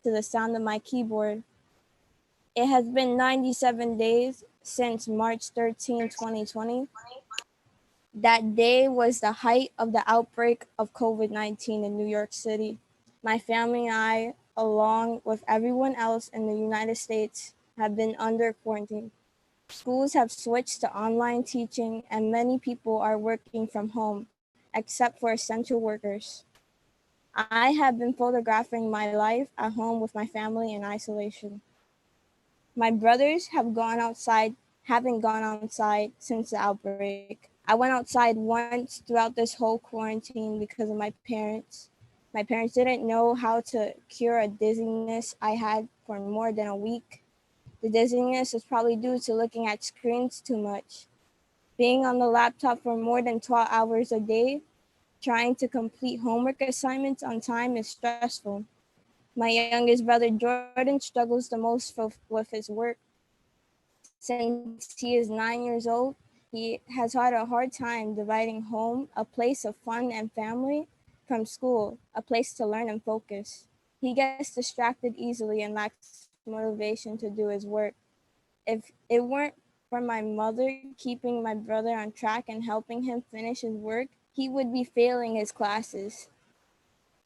the sound of my keyboard. It has been 97 days since March 13, 2020. That day was the height of the outbreak of COVID-19 in New York City. My family and I, along with everyone else in the United States, have been under quarantine. Schools have switched to online teaching and many people are working from home, except for essential workers. I have been photographing my life at home with my family in isolation. My brothers haven't gone outside since the outbreak. I went outside once throughout this whole quarantine because of my parents. My parents didn't know how to cure a dizziness I had for more than a week. The dizziness is probably due to looking at screens too much. Being on the laptop for more than 12 hours a day, trying to complete homework assignments on time is stressful. My youngest brother Jordan struggles the most with his work. Since he is 9 years old, he has had a hard time dividing home, a place of fun and family, from school, a place to learn and focus. He gets distracted easily and lacks motivation to do his work. If it weren't for my mother keeping my brother on track and helping him finish his work, he would be failing his classes.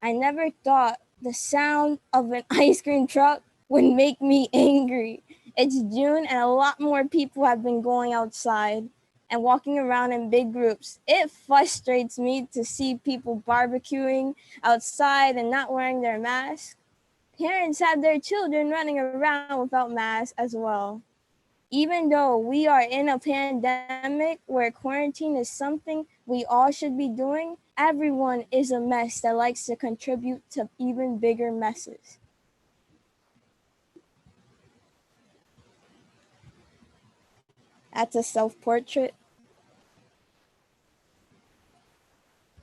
I never thought the sound of an ice cream truck would make me angry. It's June and a lot more people have been going outside. and walking around in big groups. It frustrates me to see people barbecuing outside and not wearing their masks. Parents have their children running around without masks as well. Even though we are in a pandemic where quarantine is something we all should be doing, everyone is a mess that likes to contribute to even bigger messes. That's a self-portrait.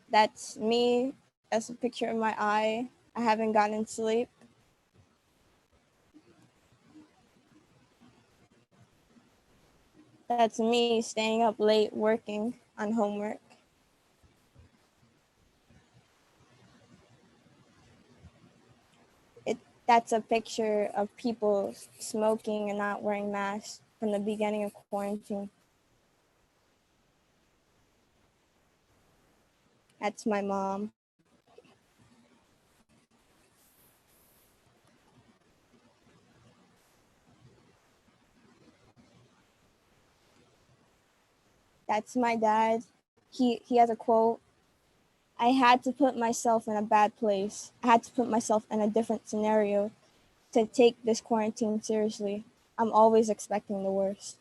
That's me. That's a picture of my eye. I haven't gotten sleep. That's me staying up late working on homework. That's a picture of people smoking and not wearing masks from the beginning of quarantine. That's my mom. That's my dad. He has a quote. I had to put myself in a bad place. I had to put myself in a different scenario to take this quarantine seriously. I'm always expecting the worst.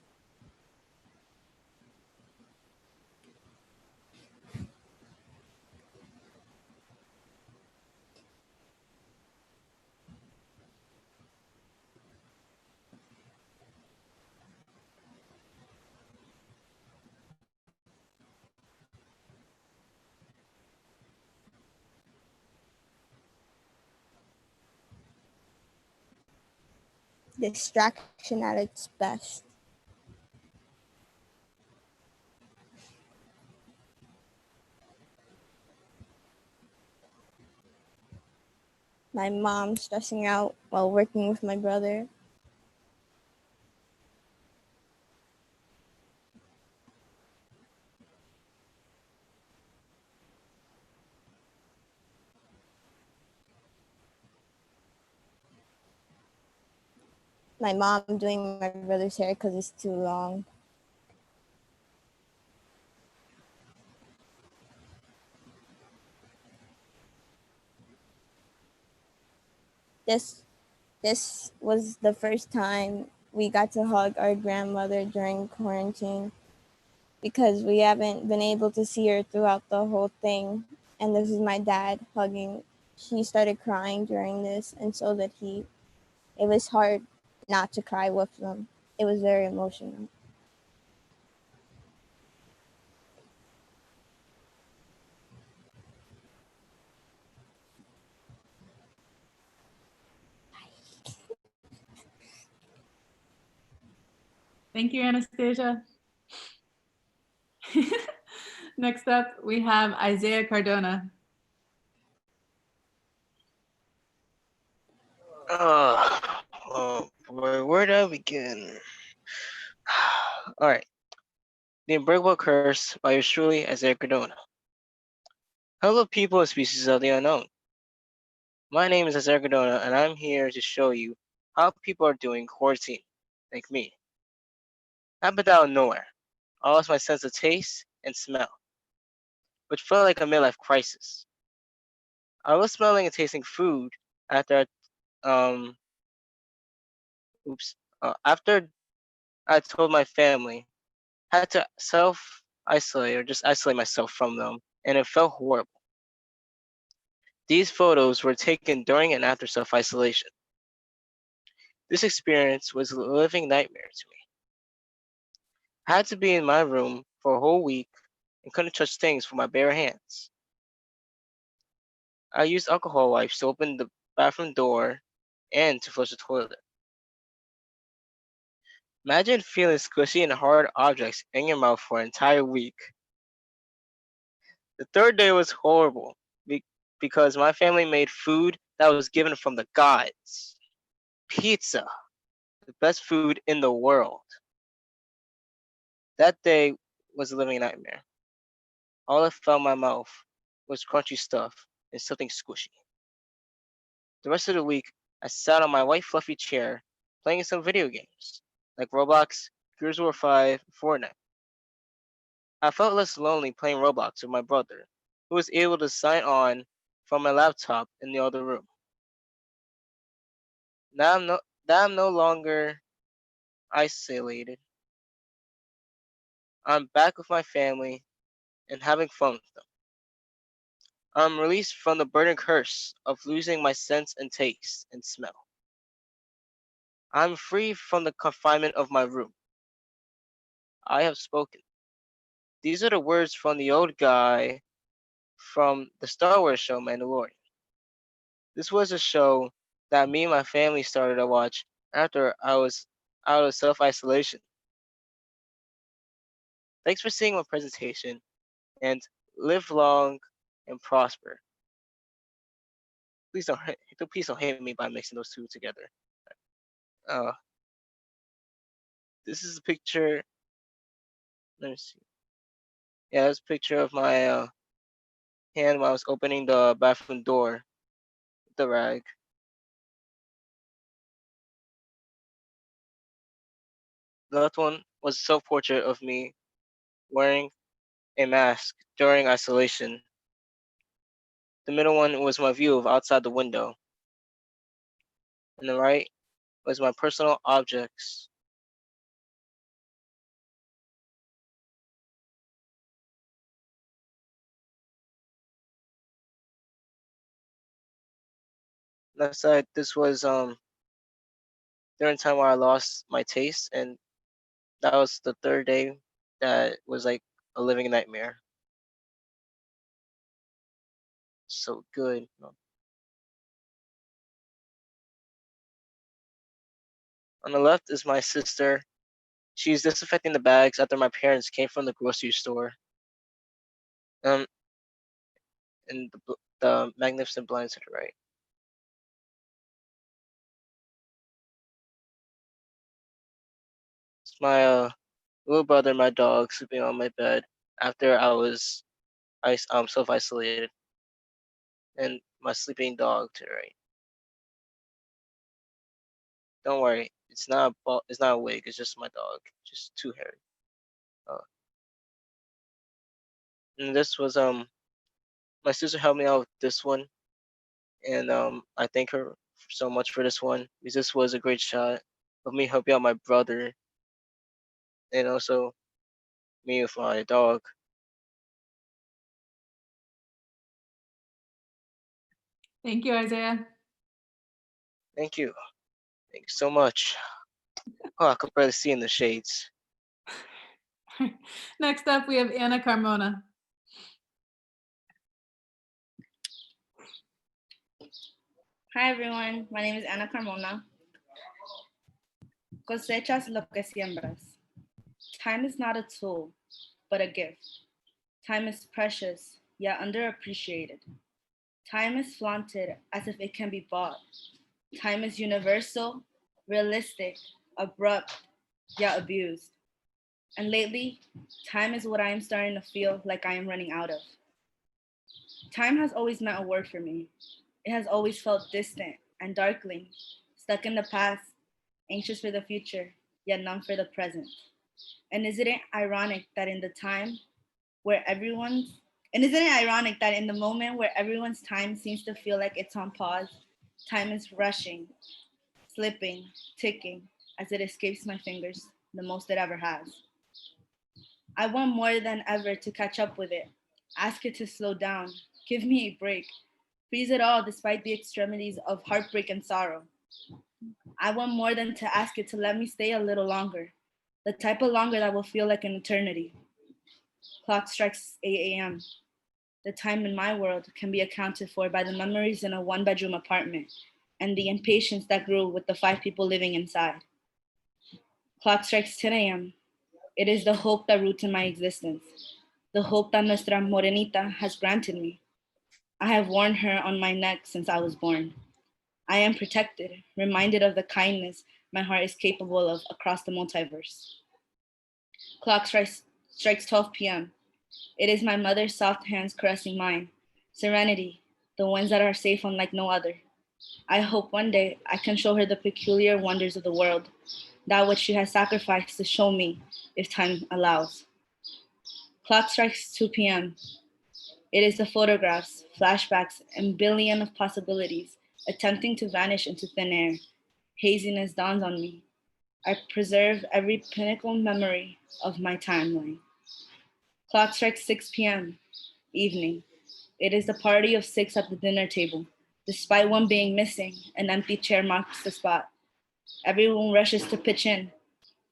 Distraction at its best. My mom stressing out while working with my brother. My mom doing my brother's hair because it's too long. This was the first time we got to hug our grandmother during quarantine because we haven't been able to see her throughout the whole thing. And this is my dad hugging. She started crying during this, and so did he. It was hard not to cry with them. It was very emotional. Thank you, Anastasia. Next up, we have Isaiah Cardona. Oh boy, where do I begin? All right. The Unbreakable Curse by yours truly, Isaiah Cardona. Hello, people and species of the unknown. My name is Isaiah Cardona, and I'm here to show you how people are doing quarantine, like me. Happened out of nowhere. I lost my sense of taste and smell, which felt like a midlife crisis. I was smelling and tasting food after after I told my family, had to self isolate or just isolate myself from them, and it felt horrible. These photos were taken during and after self isolation. This experience was a living nightmare to me. I had to be in my room for a whole week and couldn't touch things with my bare hands. I used alcohol wipes to open the bathroom door and to flush the toilet. Imagine feeling squishy and hard objects in your mouth for an entire week. The third day was horrible because my family made food that was given from the gods. Pizza, the best food in the world. That day was a living nightmare. All I felt in my mouth was crunchy stuff and something squishy. The rest of the week, I sat on my white fluffy chair playing some video games like Roblox, Gears of War 5, Fortnite. I felt less lonely playing Roblox with my brother, who was able to sign on from my laptop in the other room. Now I'm no longer isolated. I'm back with my family and having fun with them. I'm released from the burden curse of losing my sense and taste and smell. I'm free from the confinement of my room. I have spoken. These are the words from the old guy from the Star Wars show Mandalorian. This was a show that me and my family started to watch after I was out of self-isolation. Thanks for seeing my presentation, and live long and prosper. Please don't hate me by mixing those two together. Uh, this is a picture. Let me see. Yeah, that's a picture of my hand while I was opening the bathroom door with the rag. The last one was a self-portrait of me wearing a mask during isolation. The middle one was my view of outside the window. And the right was my personal objects. Left side, this was during time where I lost my taste, and that was the third day that was like a living nightmare. So good. On the left is my sister. She's disinfecting the bags after my parents came from the grocery store. Um, and the magnificent blinds to the right. It's my little brother, my dog, sleeping on my bed after I was self-isolated, and my sleeping dog to the right. Don't worry, it's not a wig. It's just my dog, just too hairy. And this was my sister helped me out with this one, and I thank her so much for this one because this was a great shot of me helping out my brother, and also me with my dog. Thank you, Isaiah. Thank you. Thank you so much. Oh, I could barely see in the shades. Next up, we have Anna Carmona. Hi everyone, my name is Ana Carmona. Cosechas lo que siembras. Time is not a tool, but a gift. Time is precious, yet underappreciated. Time is flaunted as if it can be bought. Time is universal, realistic, abrupt, yet abused. And lately, time is what I am starting to feel like I am running out of. Time has always meant a word for me. It has always felt distant and darkling, stuck in the past, anxious for the future, yet numb for the present. And isn't it ironic that in the time where everyone's and isn't it ironic that in the moment where everyone's time seems to feel like it's on pause, time is rushing, slipping, ticking as it escapes my fingers the most it ever has. I want more than ever to catch up with it, ask it to slow down, give me a break, freeze it all despite the extremities of heartbreak and sorrow. I want more than to ask it to let me stay a little longer, the type of longer that will feel like an eternity. Clock strikes 8 a.m. The time in my world can be accounted for by the memories in a one-bedroom apartment and the impatience that grew with the 5 people living inside. Clock strikes 10 a.m. It is the hope that roots in my existence, the hope that Nuestra Morenita has granted me. I have worn her on my neck since I was born. I am protected, reminded of the kindness my heart is capable of across the multiverse. Clock strikes 12 p.m. It is my mother's soft hands caressing mine. Serenity, the ones that are safe unlike no other. I hope one day I can show her the peculiar wonders of the world, that which she has sacrificed to show me if time allows. Clock strikes 2 p.m. It is the photographs, flashbacks, and billion of possibilities attempting to vanish into thin air. Haziness dawns on me. I preserve every pinnacle memory of my timeline. Clock strikes 6 p.m. Evening. It is the party of 6 at the dinner table. Despite one being missing, an empty chair marks the spot. Everyone rushes to pitch in.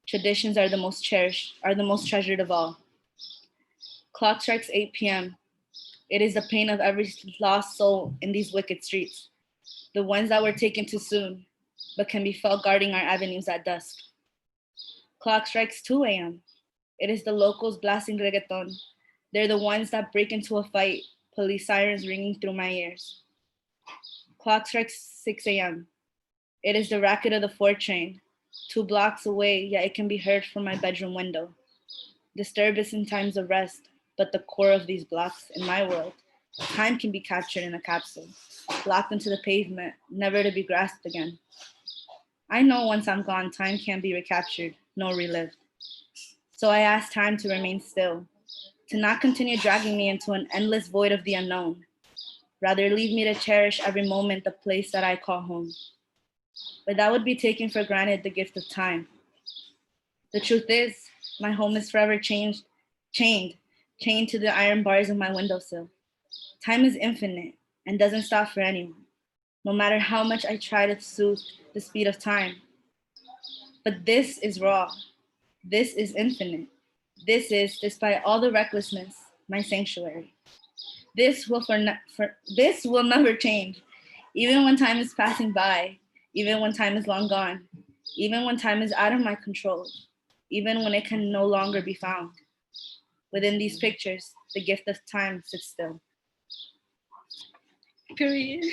Traditions are the most cherished, are the most treasured of all. Clock strikes 8 p.m. It is the pain of every lost soul in these wicked streets, the ones that were taken too soon, but can be felt guarding our avenues at dusk. Clock strikes 2 a.m. It is the locals blasting reggaeton. They're the ones that break into a fight, police sirens ringing through my ears. Clock strikes 6 a.m. It is the racket of the 4 train, 2 blocks away, yet it can be heard from my bedroom window. Disturbance in times of rest, but the core of these blocks, in my world, time can be captured in a capsule, locked into the pavement, never to be grasped again. I know once I'm gone, time can't be recaptured, nor relived. So I ask time to remain still, to not continue dragging me into an endless void of the unknown. Rather, leave me to cherish every moment, the place that I call home. But that would be taking for granted the gift of time. The truth is, my home is forever chained to the iron bars of my windowsill. Time is infinite and doesn't stop for anyone, no matter how much I try to soothe the speed of time. But this is raw. This is infinite. This is, despite all the recklessness, my sanctuary. This will never change, even when time is passing by, even when time is long gone, even when time is out of my control, even when it can no longer be found. Within these pictures, the gift of time sits still. Period.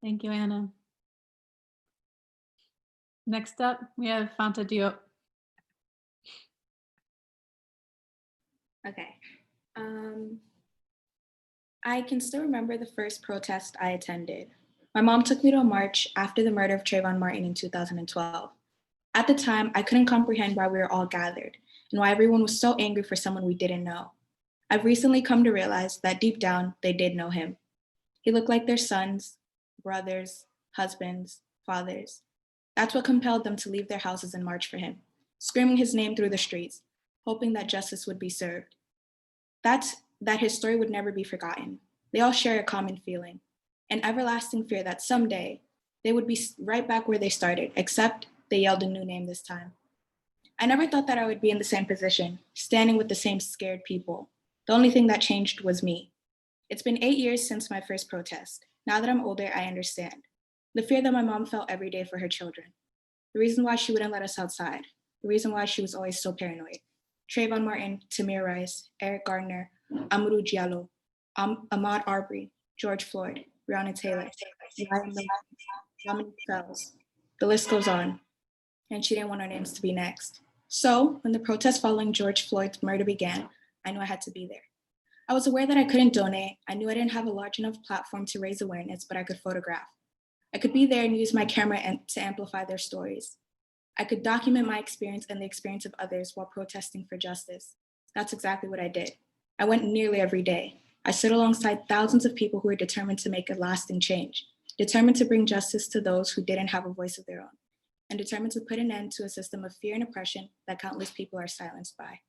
Thank you, Anna. Next up, we have Fanta Diop. Okay. I can still remember the first protest I attended. My mom took me to a march after the murder of Trayvon Martin in 2012. At the time, I couldn't comprehend why we were all gathered and why everyone was so angry for someone we didn't know. I've recently come to realize that deep down, they did know him. He looked like their sons, brothers, husbands, fathers. That's what compelled them to leave their houses and march for him, screaming his name through the streets, hoping that justice would be served. That his story would never be forgotten. They all share a common feeling, an everlasting fear that someday they would be right back where they started, except they yelled a new name this time. I never thought that I would be in the same position, standing with the same scared people. The only thing that changed was me. It's been 8 years since my first protest. Now that I'm older, I understand. The fear that my mom felt every day for her children. The reason why she wouldn't let us outside. The reason why she was always so paranoid. Trayvon Martin, Tamir Rice, Eric Gardner, Amadou Diallo, Ahmaud Arbery, George Floyd, Breonna Taylor, Dominique Fells. The list goes on. And she didn't want our names to be next. So when the protest following George Floyd's murder began, I knew I had to be there. I was aware that I couldn't donate. I knew I didn't have a large enough platform to raise awareness, but I could photograph. I could be there and use my camera to amplify their stories. I could document my experience and the experience of others while protesting for justice. That's exactly what I did. I went nearly every day. I stood alongside thousands of people who were determined to make a lasting change, determined to bring justice to those who didn't have a voice of their own, and determined to put an end to a system of fear and oppression that countless people are silenced by.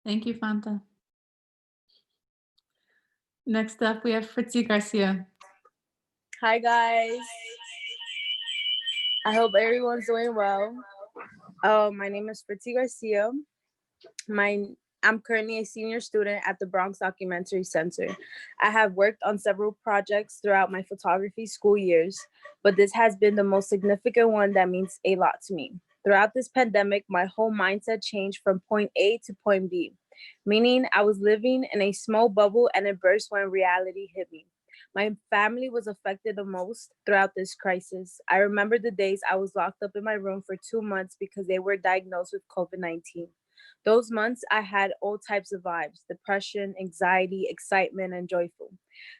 Thank you, Fanta. Next up, we have Fritzi Garcia. Hi, guys. I hope everyone's doing well. My name is Fritzi Garcia. I'm currently a senior student at the Bronx Documentary Center. I have worked on several projects throughout my photography school years, but this has been the most significant one that means a lot to me. Throughout this pandemic, my whole mindset changed from point A to point B, meaning I was living in a small bubble and it burst when reality hit me. My family was affected the most throughout this crisis. I remember the days I was locked up in my room for 2 months because they were diagnosed with COVID-19. Those months, I had all types of vibes: depression, anxiety, excitement, and joyful.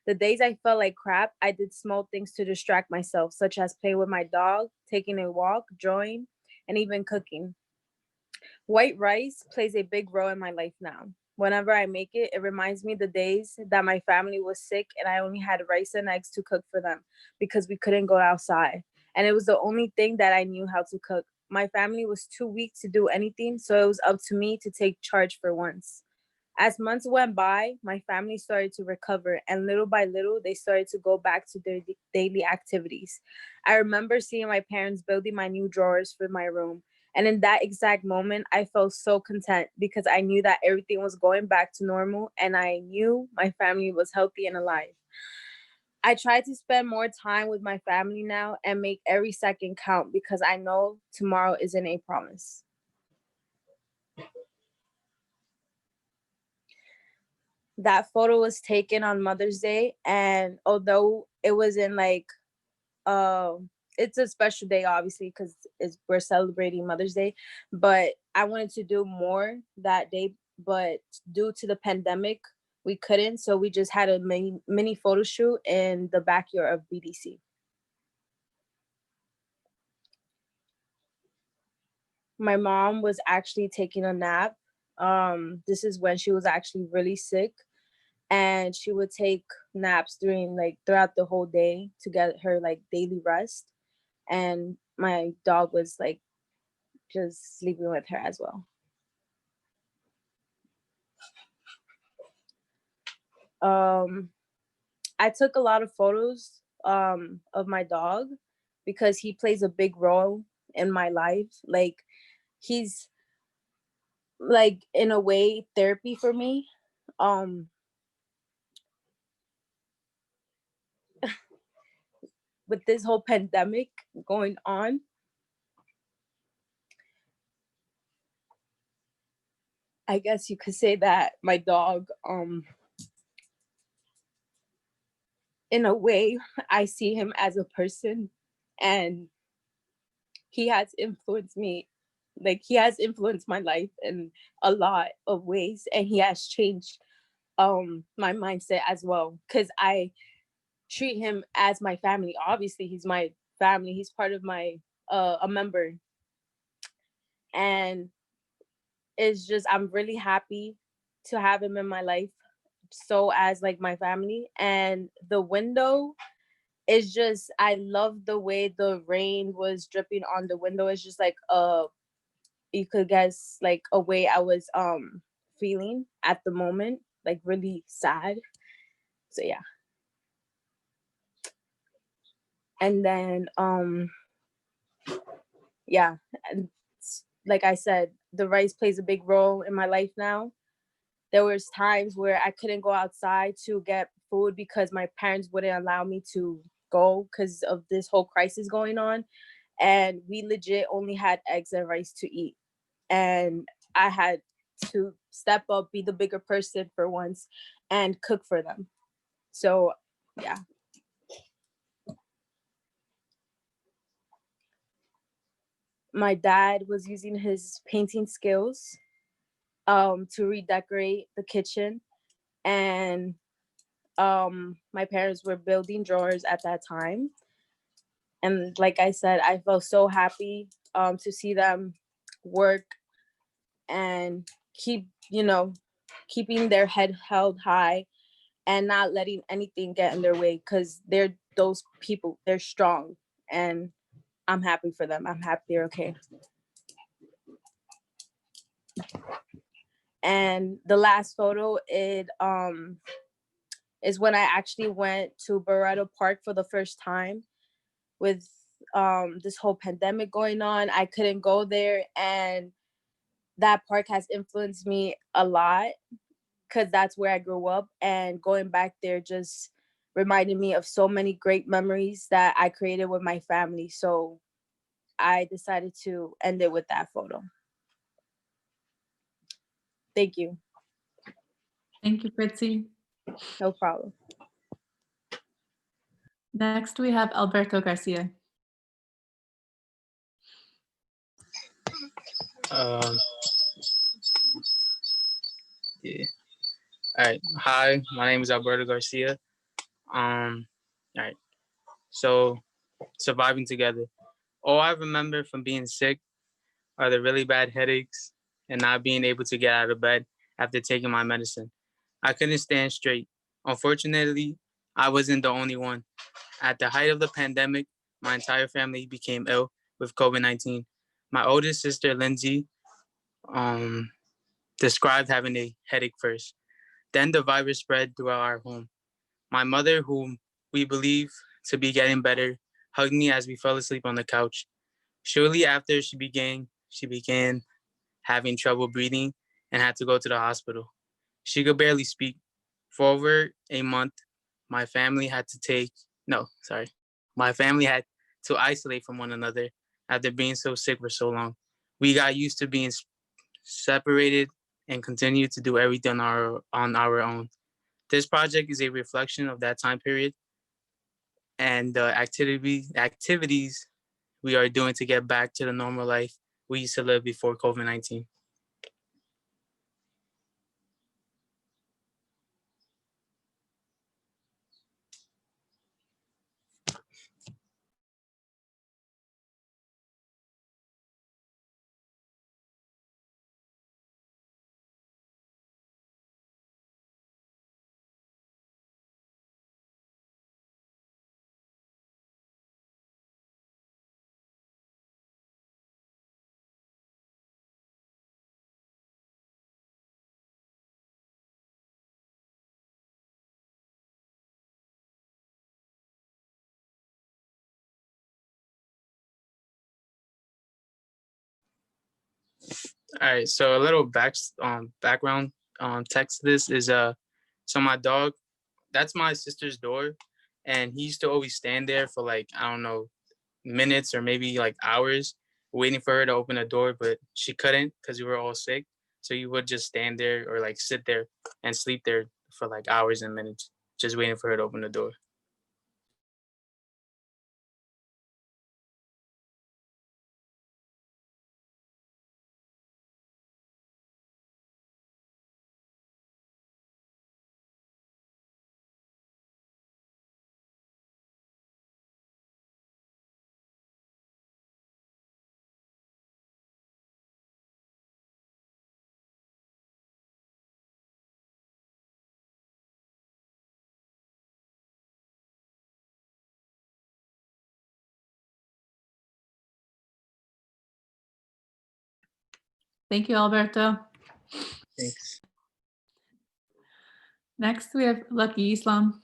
The days I felt like crap, I did small things to distract myself, such as play with my dog, taking a walk, drawing, and even cooking. White rice plays a big role in my life now. Whenever I make it, it reminds me the days that my family was sick and I only had rice and eggs to cook for them because we couldn't go outside. And it was the only thing that I knew how to cook. My family was too weak to do anything, so it was up to me to take charge for once. As months went by, my family started to recover, and little by little, they started to go back to their daily activities. I remember seeing my parents building my new drawers for my room. And in that exact moment, I felt so content because I knew that everything was going back to normal and I knew my family was healthy and alive. I try to spend more time with my family now and make every second count because I know tomorrow isn't a promise. That photo was taken on Mother's Day, and although it wasn't like it's a special day obviously because we're celebrating Mother's Day, but I wanted to do more that day, but due to the pandemic we couldn't, so we just had a mini photo shoot in the backyard of BDC. My mom was actually taking a nap. This is when she was actually really sick, and she would take naps throughout the whole day to get her like daily rest. And my dog was like just sleeping with her as well. I took a lot of photos of my dog because he plays a big role in my life. Like he's like in a way therapy for me. With this whole pandemic going on, I guess you could say that my dog, in a way, I see him as a person, and he has influenced me. Like he has influenced my life in a lot of ways, and he has changed my mindset as well. Cause I treat him as my family. Obviously, he's my family. He's part of my a member, and it's just I'm really happy to have him in my life, so as like my family. And the window is just I love the way the rain was dripping on the window. It's just like you could guess like a way I was feeling at the moment, like really sad. So yeah. And then yeah, and like I said, the rice plays a big role in my life now. There was times where I couldn't go outside to get food because my parents wouldn't allow me to go because of this whole crisis going on. And we legit only had eggs and rice to eat. And I had to step up, be the bigger person for once, and cook for them. So yeah. My dad was using his painting skills to redecorate the kitchen, and my parents were building drawers at that time. And like I said, I felt so happy to see them work and keeping their head held high and not letting anything get in their way, because they're those people, they're strong, and I'm happy for them. I'm happy they're okay. And the last photo, it is when I actually went to Barretto Park for the first time. With this whole pandemic going on, I couldn't go there, and that park has influenced me a lot because that's where I grew up, and going back there just reminded me of so many great memories that I created with my family. So I decided to end it with that photo. Thank you. Thank you, Fritzi. No problem. Next, we have Alberto Garcia. Yeah. All right. Hi, my name is Alberto Garcia. All right. So, surviving together. All I remember from being sick are the really bad headaches and not being able to get out of bed after taking my medicine. I couldn't stand straight. Unfortunately, I wasn't the only one. At the height of the pandemic, my entire family became ill with COVID-19. My oldest sister, Lindsay, described having a headache first. Then the virus spread throughout our home. My mother, whom we believe to be getting better, hugged me as we fell asleep on the couch. Shortly after, she began having trouble breathing and had to go to the hospital. She could barely speak. For over a month, my family had to take, no, sorry, my family had to isolate from one another after being so sick for so long. We got used to being separated and continued to do everything on our own. This project is a reflection of that time period and the activities we are doing to get back to the normal life we used to live before COVID-19. All right, so a little background text to this is so my dog, that's my sister's door, and he used to always stand there for like, I don't know, minutes or maybe like hours waiting for her to open the door, but she couldn't because we were all sick. So you would just stand there or like sit there and sleep there for like hours and minutes, just waiting for her to open the door. Thank you, Alberto. Thanks. Next, we have Lucky Islam.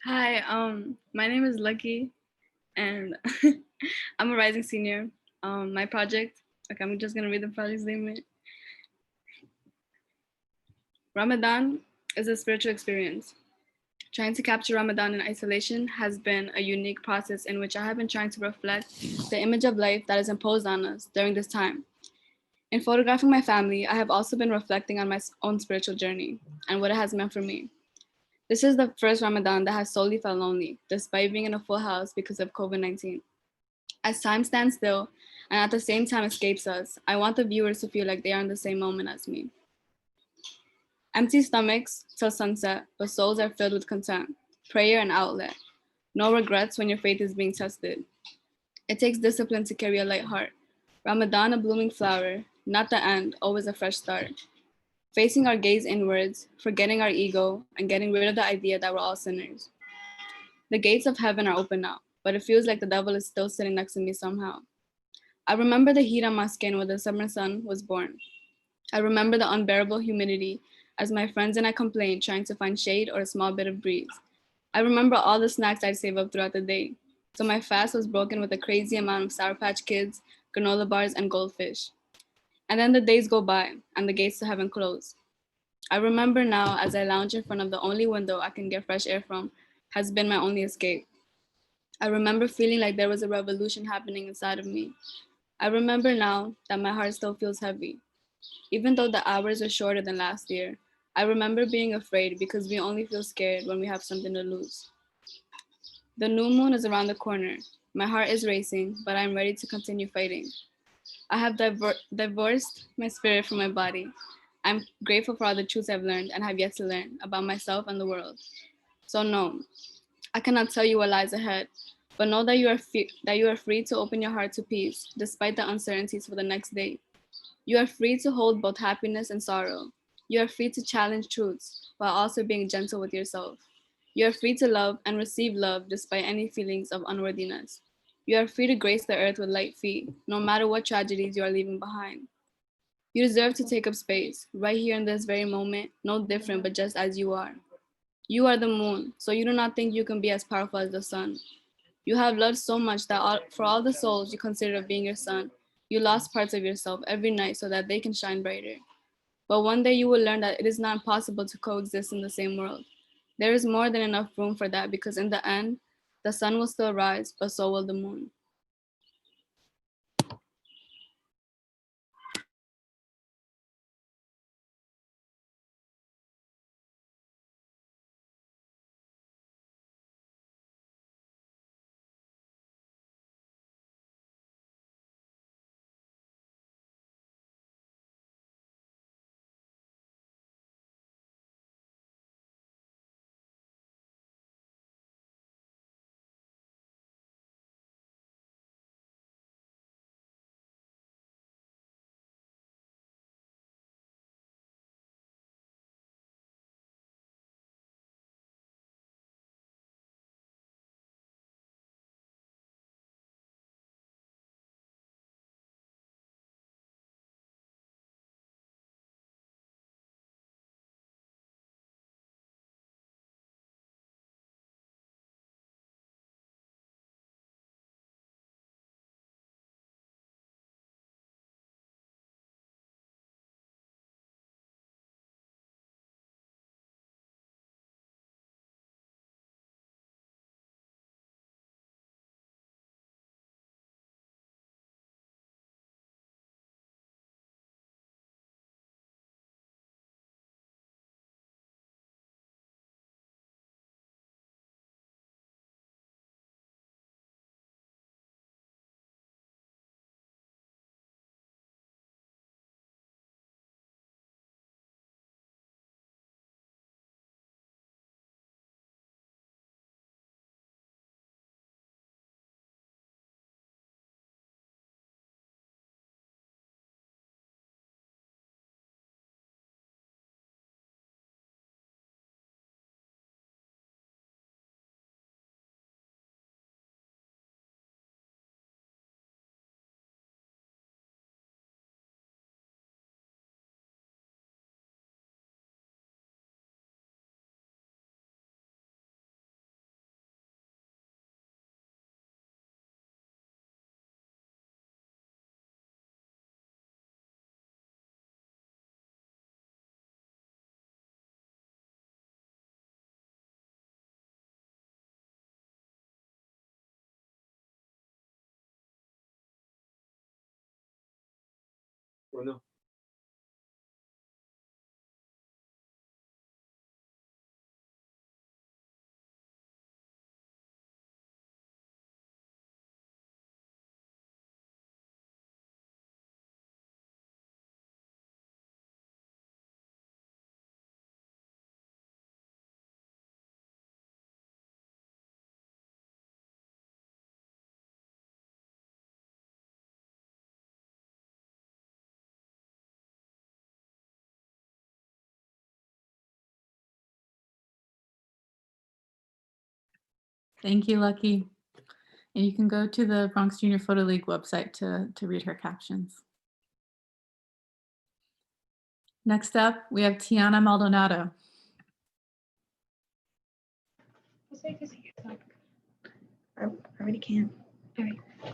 Hi, my name is Lucky, and I'm a rising senior. My project, okay, I'm just gonna read the project statement. Ramadan is a spiritual experience. Trying to capture Ramadan in isolation has been a unique process in which I have been trying to reflect the image of life that is imposed on us during this time. In photographing my family, I have also been reflecting on my own spiritual journey and what it has meant for me. This is the first Ramadan that has solely felt lonely, despite being in a full house because of COVID-19. As time stands still and at the same time escapes us, I want the viewers to feel like they are in the same moment as me. Empty stomachs till sunset, but souls are filled with content, prayer, and outlet. No regrets when your faith is being tested. It takes discipline to carry a light heart. Ramadan, a blooming flower, not the end, always a fresh start. Facing our gaze inwards, forgetting our ego, and getting rid of the idea that we're all sinners. The gates of heaven are open now, but it feels like the devil is still sitting next to me somehow. I remember the heat on my skin when the summer sun was born. I remember the unbearable humidity as my friends and I complained, trying to find shade or a small bit of breeze. I remember all the snacks I'd save up throughout the day. So my fast was broken with a crazy amount of Sour Patch Kids, granola bars, and goldfish. And then the days go by and the gates to heaven close. I remember now as I lounge in front of the only window I can get fresh air from has been my only escape. I remember feeling like there was a revolution happening inside of me. I remember now that my heart still feels heavy. Even though the hours are shorter than last year, I remember being afraid because we only feel scared when we have something to lose. The new moon is around the corner. My heart is racing, but I'm ready to continue fighting. I have divorced my spirit from my body. I'm grateful for all the truths I've learned and have yet to learn about myself and the world. So no, I cannot tell you what lies ahead, but know that you are free to open your heart to peace, despite the uncertainties for the next day. You are free to hold both happiness and sorrow. You are free to challenge truths while also being gentle with yourself. You are free to love and receive love despite any feelings of unworthiness. You are free to grace the earth with light feet, no matter what tragedies you are leaving behind. You deserve to take up space, right here in this very moment, no different, but just as you are. You are the moon, so you do not think you can be as powerful as the sun. You have loved so much that for all the souls you consider being your son, you lost parts of yourself every night so that they can shine brighter. But one day you will learn that it is not possible to coexist in the same world. There is more than enough room for that because in the end, the sun will still rise, but so will the moon. Bueno. Thank you, Lucky. And you can go to the Bronx Junior Photo League website to read her captions. Next up, we have Tiana Maldonado. I already can.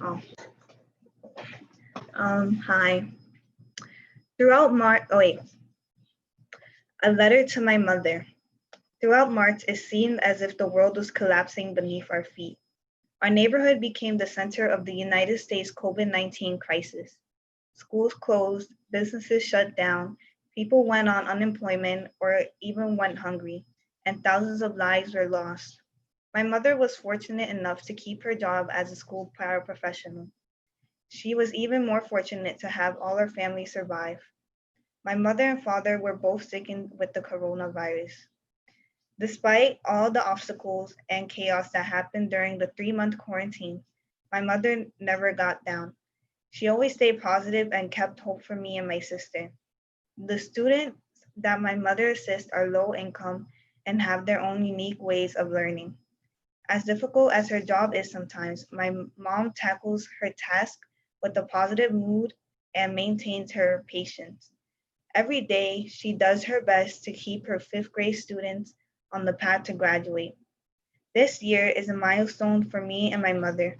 All right. Hi. Throughout March, a letter to my mother. Throughout March, it seemed as if the world was collapsing beneath our feet. Our neighborhood became the center of the United States COVID-19 crisis. Schools closed, businesses shut down, people went on unemployment or even went hungry, and thousands of lives were lost. My mother was fortunate enough to keep her job as a school paraprofessional. She was even more fortunate to have all her family survive. My mother and father were both sick with the coronavirus. Despite all the obstacles and chaos that happened during the 3-month quarantine, my mother never got down. She always stayed positive and kept hope for me and my sister. The students that my mother assists are low income and have their own unique ways of learning. As difficult as her job is sometimes, my mom tackles her task with a positive mood and maintains her patience. Every day, she does her best to keep her fifth grade students on the path to graduate. This year is a milestone for me and my mother.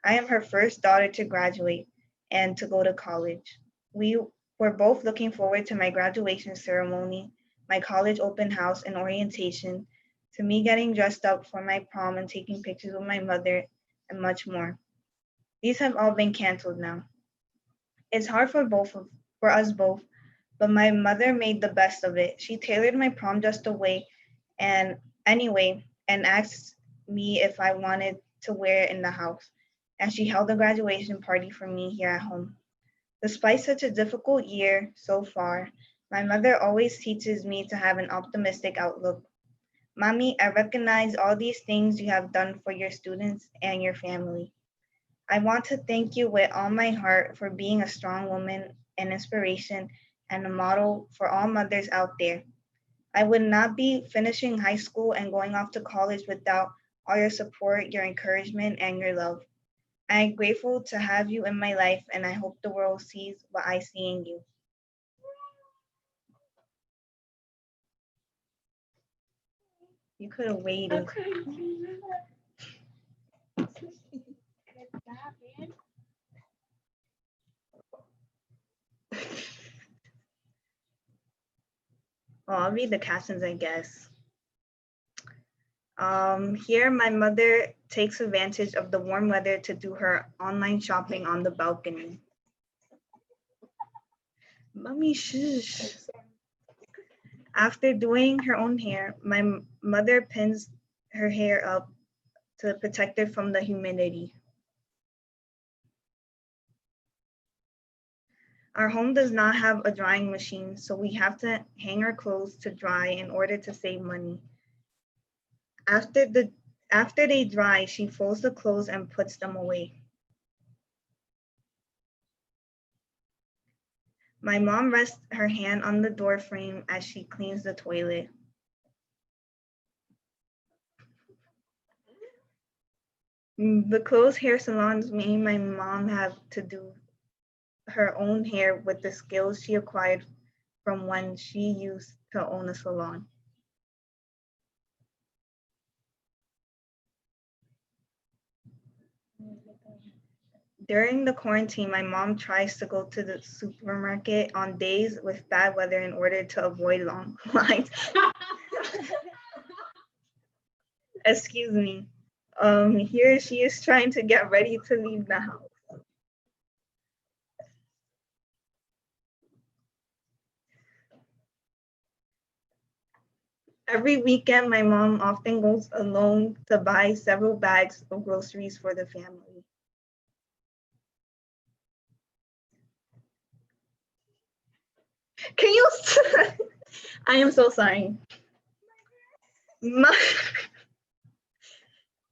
I am her first daughter to graduate and to go to college. We were both looking forward to my graduation ceremony, my college open house and orientation, to me getting dressed up for my prom and taking pictures with my mother, and much more. These have all been canceled now. It's hard for us both, but my mother made the best of it. She tailored my prom just away and anyway and asked me if I wanted to wear it in the house. And she held a graduation party for me here at home. Despite such a difficult year so far, my mother always teaches me to have an optimistic outlook. Mommy, I recognize all these things you have done for your students and your family. I want to thank you with all my heart for being a strong woman, an inspiration, and a model for all mothers out there. I would not be finishing high school and going off to college without all your support, your encouragement, and your love. I am grateful to have you in my life, and I hope the world sees what I see in you. You could have waited. Well, I'll read the captions, I guess. Here, my mother takes advantage of the warm weather to do her online shopping on the balcony. Mommy, shush. After doing her own hair, my mother pins her hair up to protect it from the humidity. Our home does not have a drying machine, so we have to hang our clothes to dry in order to save money. After they dry, she folds the clothes and puts them away. My mom rests her hand on the door frame as she cleans the toilet. The closed hair salons made my mom have to do her own hair with the skills she acquired from when she used to own a salon. During the quarantine, my mom tries to go to the supermarket on days with bad weather in order to avoid long lines. Excuse me. Here she is trying to get ready to leave the house. Every weekend, my mom often goes alone to buy several bags of groceries for the family. Can you? I am so sorry.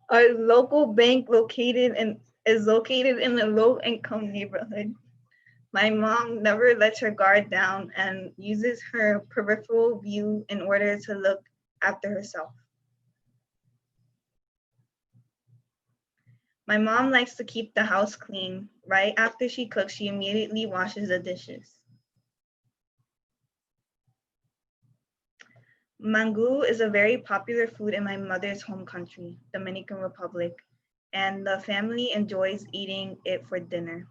Our local bank is located in a low-income neighborhood. My mom never lets her guard down and uses her peripheral view in order to look after herself. My mom likes to keep the house clean. Right after she cooks, she immediately washes the dishes. Mango is a very popular food in my mother's home country, Dominican Republic, and the family enjoys eating it for dinner.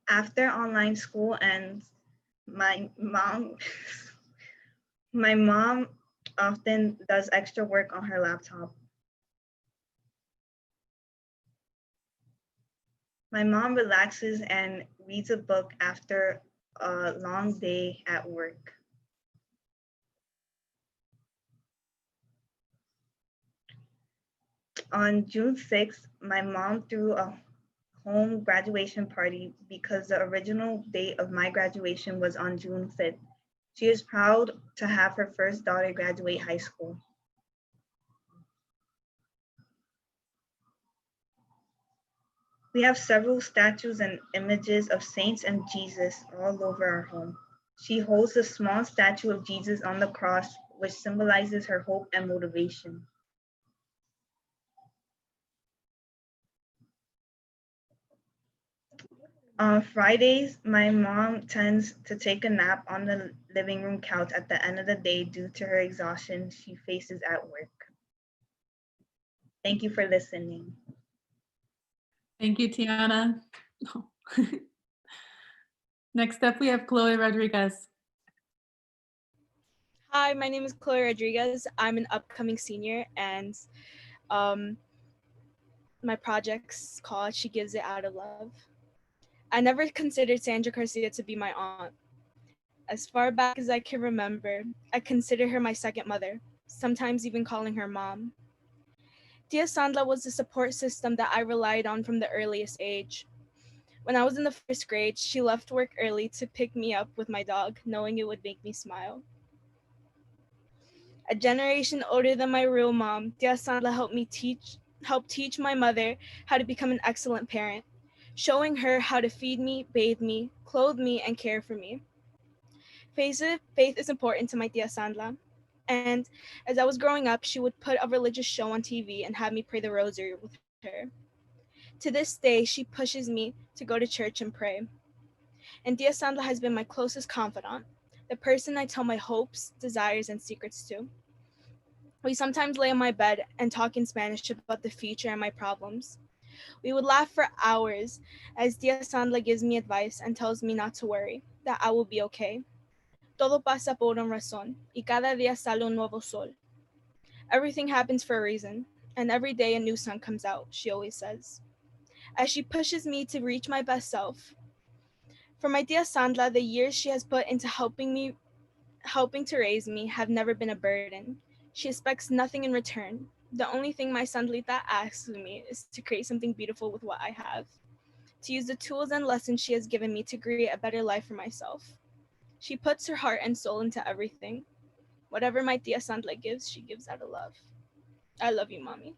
After online school ends, my mom often does extra work on her laptop. My mom relaxes and reads a book after a long day at work. On June 6th, my mom threw a home graduation party because the original date of my graduation was on June 5th. She is proud to have her first daughter graduate high school. We have several statues and images of saints and Jesus all over our home. She holds a small statue of Jesus on the cross which symbolizes her hope and motivation. On Fridays, my mom tends to take a nap on the living room couch at the end of the day due to her exhaustion she faces at work. Thank you for listening. Thank you, Tiana. Next up, we have Chloe Rodriguez. Hi, my name is Chloe Rodriguez. I'm an upcoming senior, and my project's called She Gives It Out of Love. I never considered Sandra Garcia to be my aunt. As far back as I can remember, I consider her my second mother, sometimes even calling her mom. Tia Sandra was the support system that I relied on from the earliest age. When I was in the first grade, she left work early to pick me up with my dog, knowing it would make me smile. A generation older than my real mom, Tia Sandra helped teach my mother how to become an excellent parent, showing her how to feed me, bathe me, clothe me, and care for me. Faith is important to my Tia Sandra. And as I was growing up, she would put a religious show on TV and have me pray the rosary with her. To this day, she pushes me to go to church and pray. And Tia Sandra has been my closest confidant, the person I tell my hopes, desires, and secrets to. We sometimes lay on my bed and talk in Spanish about the future and my problems. We would laugh for hours as Tia Sandra gives me advice and tells me not to worry, that I will be okay. Todo pasa por una razón, y cada día sale un nuevo sol. Everything happens for a reason, and every day a new sun comes out, she always says. As she pushes me to reach my best self. For my Tia Sandra, the years she has put into helping to raise me have never been a burden. She expects nothing in return. The only thing my Sandrita asks of me is to create something beautiful with what I have, to use the tools and lessons she has given me to create a better life for myself. She puts her heart and soul into everything. Whatever my Tia Sandra gives, she gives out of love. I love you, Mommy.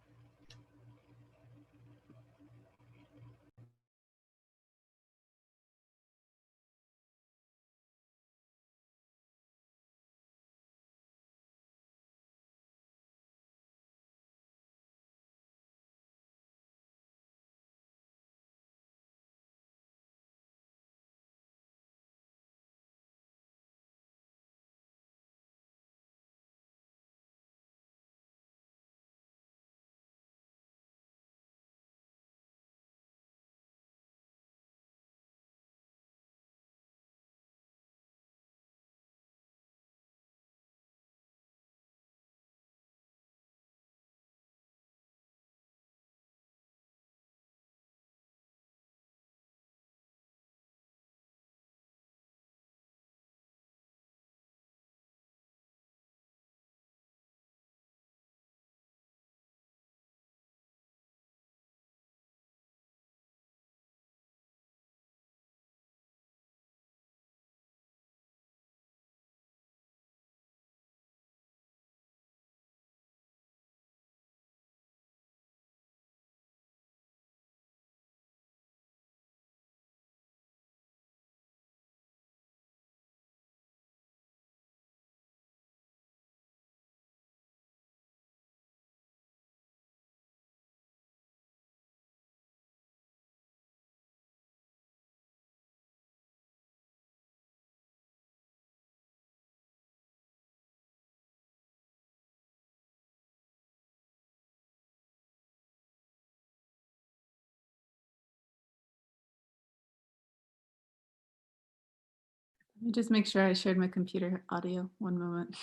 Let me just make sure I shared my computer audio. One moment.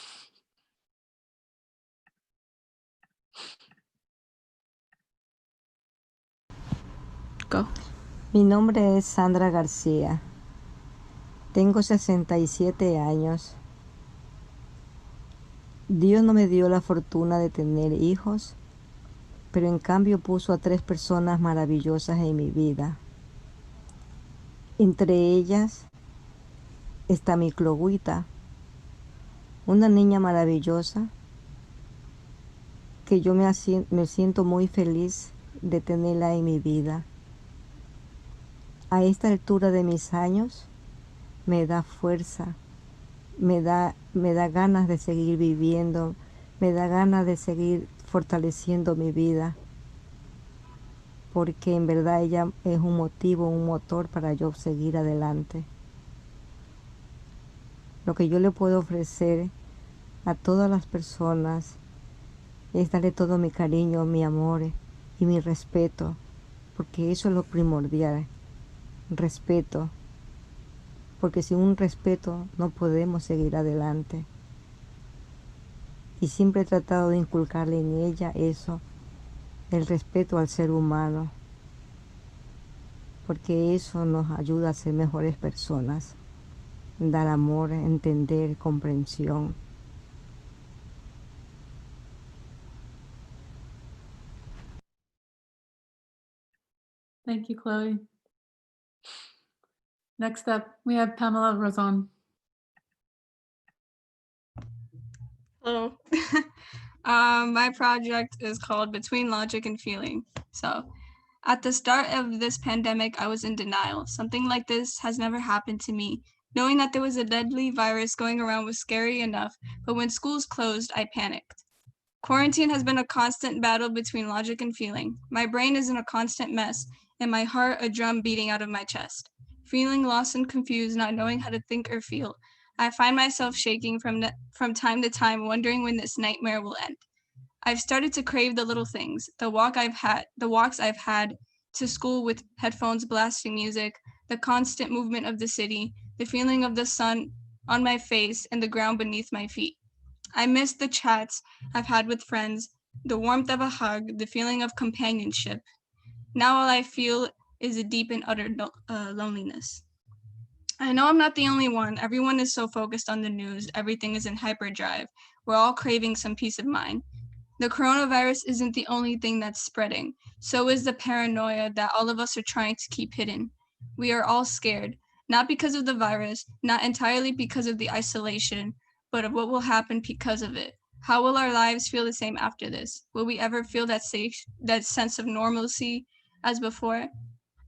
Go. Mi nombre es Sandra García. Tengo 67 años. Dios no me dio la fortuna de tener hijos, pero en cambio puso a 3 personas maravillosas en mi vida. Entre ellas está mi Cloguita, una niña maravillosa que yo me siento muy feliz de tenerla en mi vida. A esta altura de mis años me da fuerza me da ganas de seguir viviendo, me da ganas de seguir fortaleciendo mi vida, porque en verdad ella es un motivo, un motor para yo seguir adelante. Lo que yo le puedo ofrecer a todas las personas es darle todo mi cariño, mi amor y mi respeto, porque eso es lo primordial, respeto, porque sin un respeto no podemos seguir adelante. Y siempre he tratado de inculcarle en ella eso, el respeto al ser humano, porque eso nos ayuda a ser mejores personas, dar amor, entender, comprensión. Thank you, Chloe. Next up, we have Pamela Rozon. Hello. My project is called Between Logic and Feeling. So, at the start of this pandemic, I was in denial. Something like this has never happened to me. Knowing that there was a deadly virus going around was scary enough, but when schools closed, I panicked. Quarantine has been a constant battle between logic and feeling. My brain is in a constant mess, and my heart a drum beating out of my chest. Feeling lost and confused, not knowing how to think or feel. I find myself shaking from time to time, wondering when this nightmare will end. I've started to crave the little things, the walks I've had to school with headphones blasting music, the constant movement of the city, the feeling of the sun on my face and the ground beneath my feet. I miss the chats I've had with friends, the warmth of a hug, the feeling of companionship. Now all I feel is a deep and utter loneliness. I know I'm not the only one. Everyone is so focused on the news. Everything is in hyperdrive. We're all craving some peace of mind. The coronavirus isn't the only thing that's spreading. So is the paranoia that all of us are trying to keep hidden. We are all scared, not because of the virus, not entirely because of the isolation, but of what will happen because of it. How will our lives feel the same after this? Will we ever feel that sense of normalcy as before?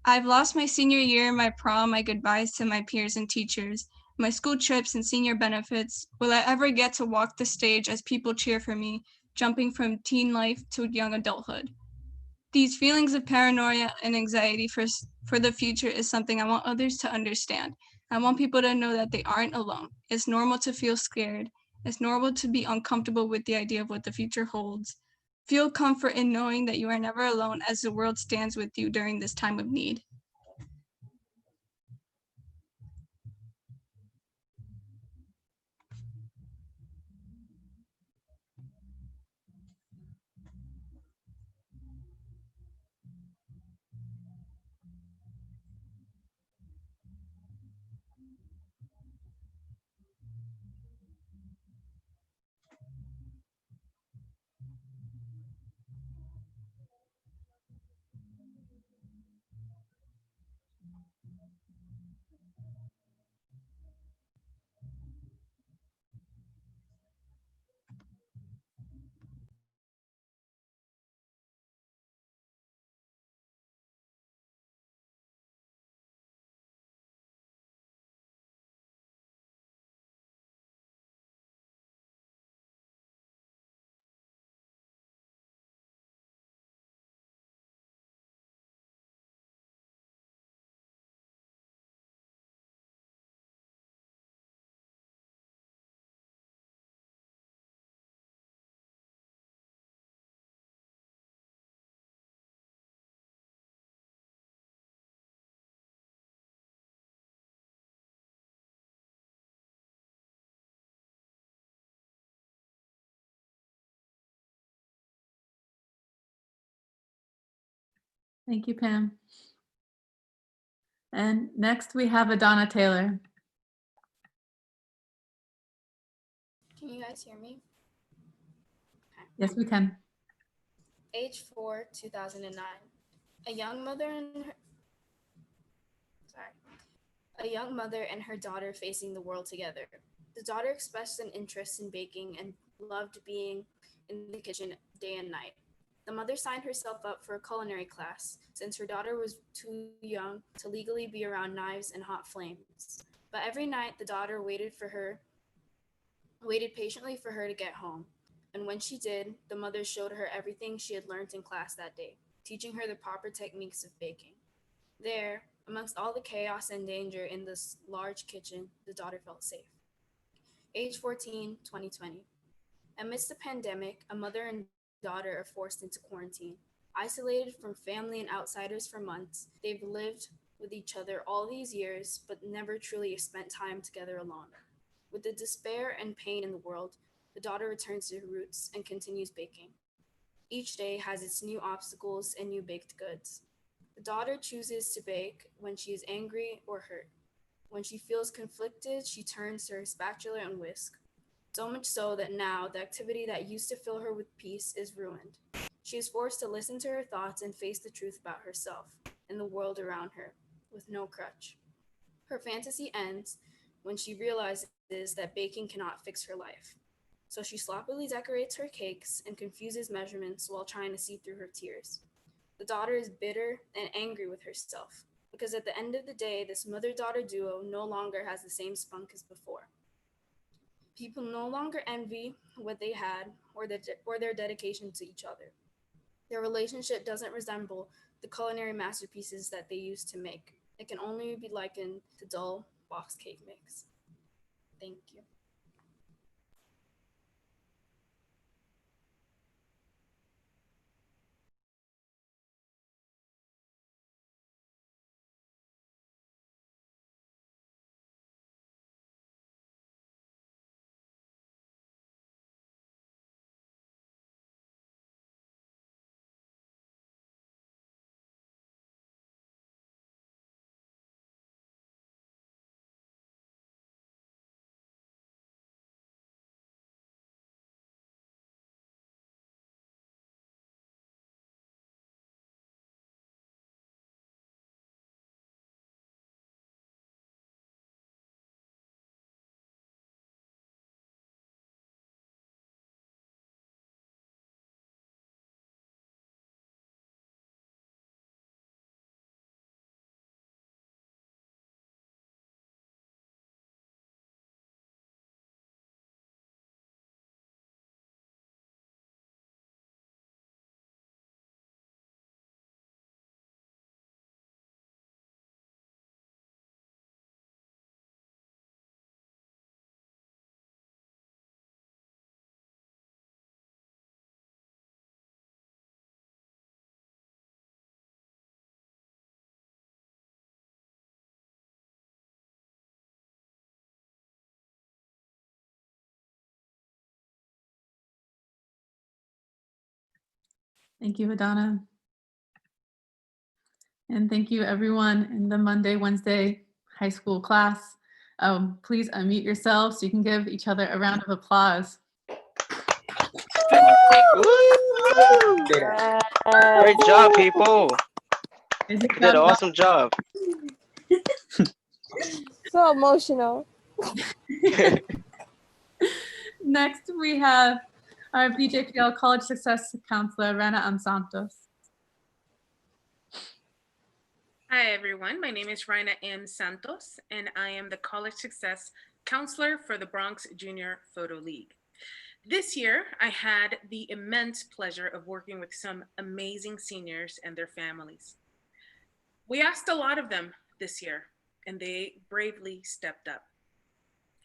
I've lost my senior year, my prom, my goodbyes to my peers and teachers, my school trips and senior benefits. Will I ever get to walk the stage as people cheer for me, jumping from teen life to young adulthood? These feelings of paranoia and anxiety for the future is something I want others to understand. I want people to know that they aren't alone. It's normal to feel scared. It's normal to be uncomfortable with the idea of what the future holds. Feel comfort in knowing that you are never alone as the world stands with you during this time of need. Thank you, Pam. And next we have Adana Taylor. Can you guys hear me? Yes, we can. Age 4, 2009. A young mother and her, a young mother and her daughter facing the world together. The daughter expressed an interest in baking and loved being in the kitchen day and night. The mother signed herself up for a culinary class since her daughter was too young to legally be around knives and hot flames. But every night the daughter waited for her waited patiently for her to get home. And when she did, the mother showed her everything she had learned in class that day, teaching her the proper techniques of baking. There, amongst all the chaos and danger in this large kitchen, the daughter felt safe. Age 14, 2020. Amidst the pandemic, a mother and daughter are forced into quarantine. Isolated from family and outsiders for months, they've lived with each other all these years, but never truly spent time together alone. With the despair and pain in the world, the daughter returns to her roots and continues baking. Each day has its new obstacles and new baked goods. The daughter chooses to bake when she is angry or hurt. When she feels conflicted, she turns to her spatula and whisk. So much so that now the activity that used to fill her with peace is ruined. She is forced to listen to her thoughts and face the truth about herself and the world around her, with no crutch. Her fantasy ends when she realizes that baking cannot fix her life. So she sloppily decorates her cakes and confuses measurements while trying to see through her tears. The daughter is bitter and angry with herself because at the end of the day, this mother-daughter duo no longer has the same spunk as before. People no longer envy what they had or their dedication to each other. Their relationship doesn't resemble the culinary masterpieces that they used to make. It can only be likened to dull box cake mix. Thank you. Thank you, Adana. And thank you everyone in the Monday, Wednesday high school class. Please unmute yourselves so you can give each other a round of applause. Great job, people. You did an awesome job. So emotional. Next, we have our BJPL College Success Counselor, Rana Santos. Hi, everyone. My name is Raina M. Santos, and I am the College Success Counselor for the Bronx Junior Photo League. This year, I had the immense pleasure of working with some amazing seniors and their families. We asked a lot of them this year, and they bravely stepped up.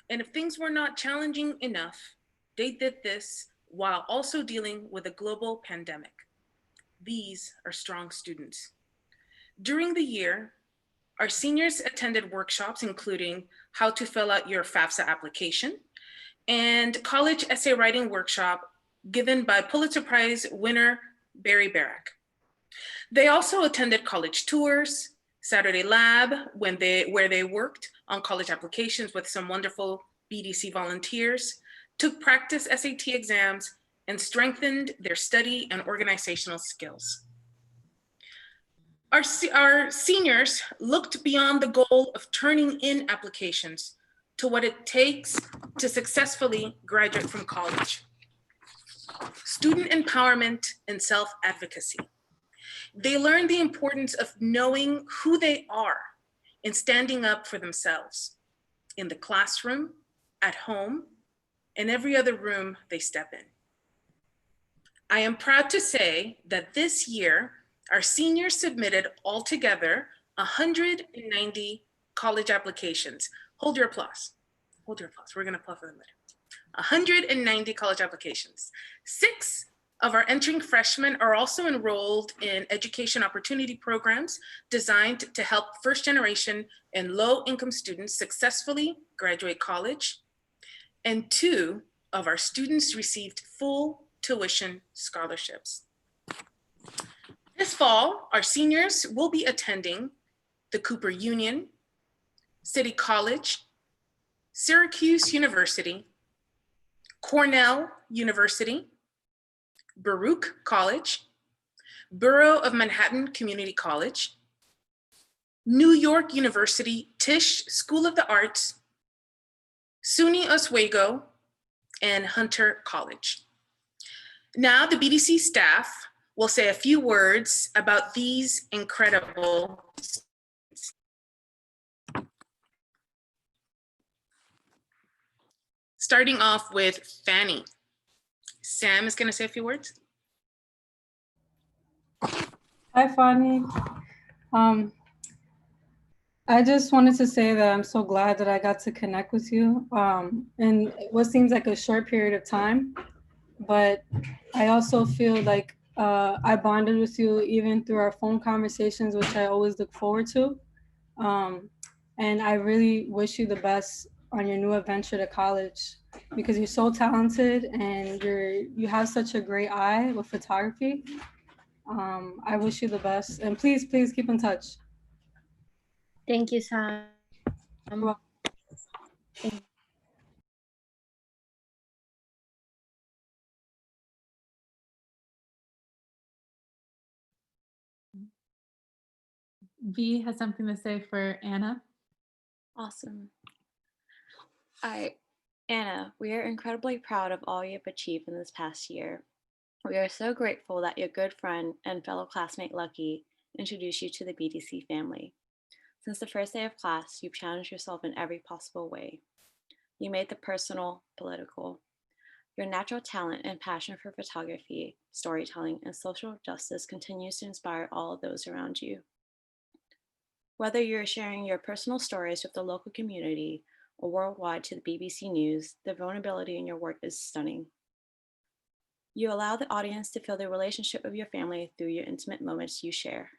And if things were not challenging enough, they did this while also dealing with a global pandemic. These are strong students. During the year, our seniors attended workshops including how to fill out your FAFSA application and college essay writing workshop given by Pulitzer Prize winner Barry Barak. They also attended college tours, Saturday Lab, where they worked on college applications with some wonderful BDC volunteers, took practice SAT exams, and strengthened their study and organizational skills. Our seniors looked beyond the goal of turning in applications to what it takes to successfully graduate from college. Student empowerment and self-advocacy. They learned the importance of knowing who they are and standing up for themselves in the classroom, at home, and every other room they step in. I am proud to say that this year, our seniors submitted altogether 190 college applications. Hold your applause. Hold your applause. We're going to applaud for them later. 190 college applications. 6 of our entering freshmen are also enrolled in education opportunity programs designed to help first generation and low income students successfully graduate college. And 2 of our students received full tuition scholarships. This fall, our seniors will be attending the Cooper Union, City College, Syracuse University, Cornell University, Baruch College, Borough of Manhattan Community College, New York University Tisch School of the Arts, SUNY Oswego, and Hunter College. Now the BDC staff will say a few words about these incredible students. Starting off with Fanny. Sam is going to say a few words. Hi, Fanny. I just wanted to say that I'm so glad that I got to connect with you in what seems like a short period of time, but I also feel like I bonded with you even through our phone conversations, which I always look forward to. And I really wish you the best on your new adventure to college because you're so talented and you have such a great eye with photography. I wish you the best, and please keep in touch. Thank you, Sam. V has something to say for Anna. Awesome. Anna, we are incredibly proud of all you've achieved in this past year. We are so grateful that your good friend and fellow classmate Lucky introduced you to the BDC family. Since the first day of class, you've challenged yourself in every possible way. You made the personal political. Your natural talent and passion for photography, storytelling, and social justice continues to inspire all of those around you. Whether you're sharing your personal stories with the local community or worldwide to the BBC News, the vulnerability in your work is stunning. You allow the audience to feel the relationship of your family through your intimate moments you share.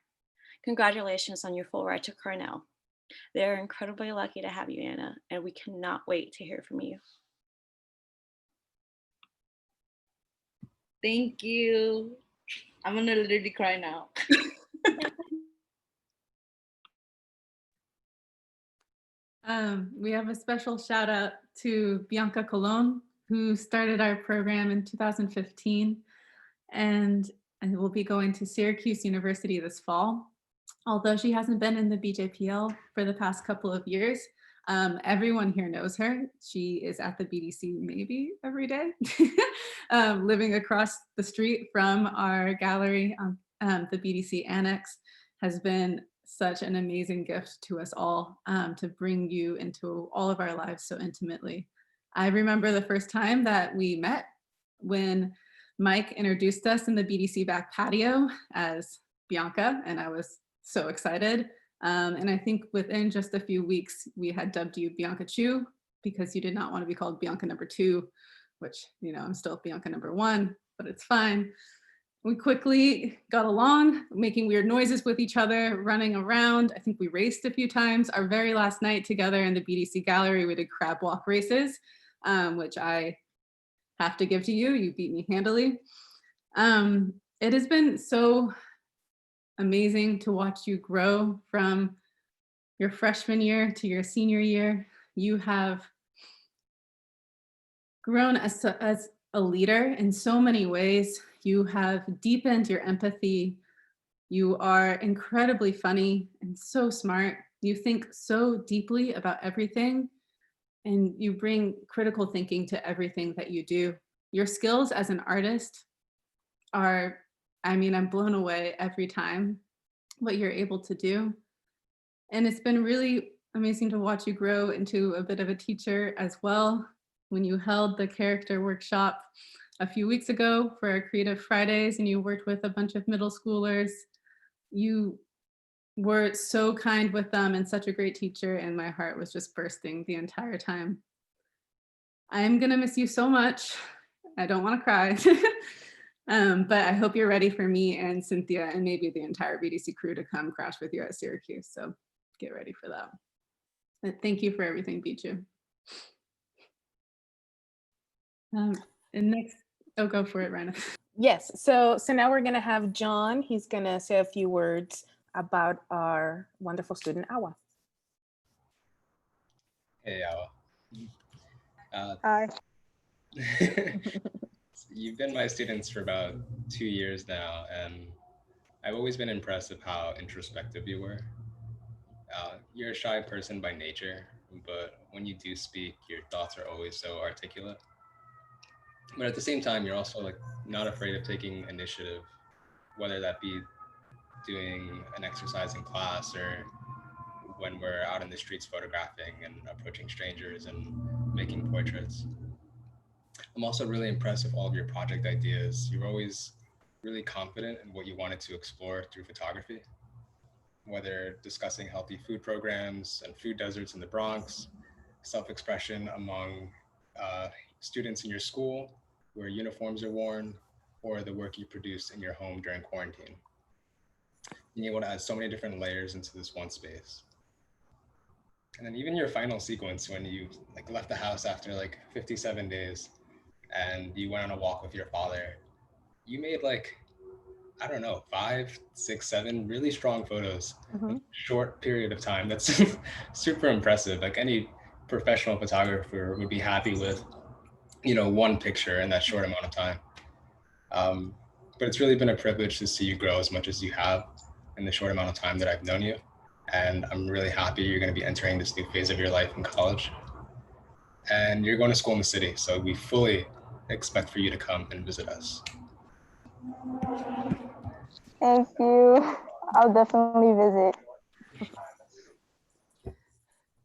Congratulations on your full ride to Cornell. They're incredibly lucky to have you, Anna, and we cannot wait to hear from you. Thank you. I'm gonna literally cry now. We have a special shout out to Bianca Colon, who started our program in 2015 and will be going to Syracuse University this fall. Although she hasn't been in the BJPL for the past couple of years, everyone here knows her. She is at the BDC maybe every day, living across the street from our gallery. The BDC Annex has been such an amazing gift to us all to bring you into all of our lives so intimately. I remember the first time that we met when Mike introduced us in the BDC back patio as Bianca, and I was so excited. And I think within just a few weeks, we had dubbed you Bianca Chu because you did not want to be called Bianca number 2, which, you know, I'm still Bianca number 1, but it's fine. We quickly got along, making weird noises with each other, running around. I think we raced a few times. Our very last night together in the BDC gallery, we did crab walk races, which I have to give to you. You beat me handily. It has been so amazing to watch you grow from your freshman year to your senior year. You have grown as a leader in so many ways. You have deepened your empathy. You are incredibly funny and so smart. You think so deeply about everything, and you bring critical thinking to everything that you do. Your skills as an artist are, I mean, I'm blown away every time what you're able to do. And it's been really amazing to watch you grow into a bit of a teacher as well. when you held the character workshop a few weeks ago for our Creative Fridays and you worked with a bunch of middle schoolers. You were so kind with them and such a great teacher, and my heart was just bursting the entire time. I'm gonna miss you so much. I don't want to cry. But I hope you're ready for me and Cynthia and maybe the entire BDC crew to come crash with you at Syracuse. So get ready for that. And thank you for everything, Bijou. And next, oh, go for it, Rhina. Yes, so now we're gonna have John. He's gonna say a few words about our wonderful student, Awa. Hey, Awa. Hi. You've been my students for about 2 years now, and I've always been impressed with how introspective you were. You're a shy person by nature, but when you do speak, your thoughts are always so articulate. But at the same time, you're also like not afraid of taking initiative, whether that be doing an exercise in class or when we're out in the streets photographing and approaching strangers and making portraits. I'm also really impressed with all of your project ideas. You're always really confident in what you wanted to explore through photography, whether discussing healthy food programs and food deserts in the Bronx, self-expression among students in your school where uniforms are worn, or the work you produce in your home during quarantine. Being able to add so many different layers into this one space. And then even your final sequence when you like left the house after like 57 days and you went on a walk with your father, you made like, I don't know, 5, 6, 7 really strong photos in a short period of time. That's super impressive. Like any professional photographer would be happy with, you know, one picture in that short amount of time. But it's really been a privilege to see you grow as much as you have in the short amount of time that I've known you. And I'm really happy you're going to be entering this new phase of your life in college. And you're going to school in the city, so we fully expect for you to come and visit us. Thank you. I'll definitely visit.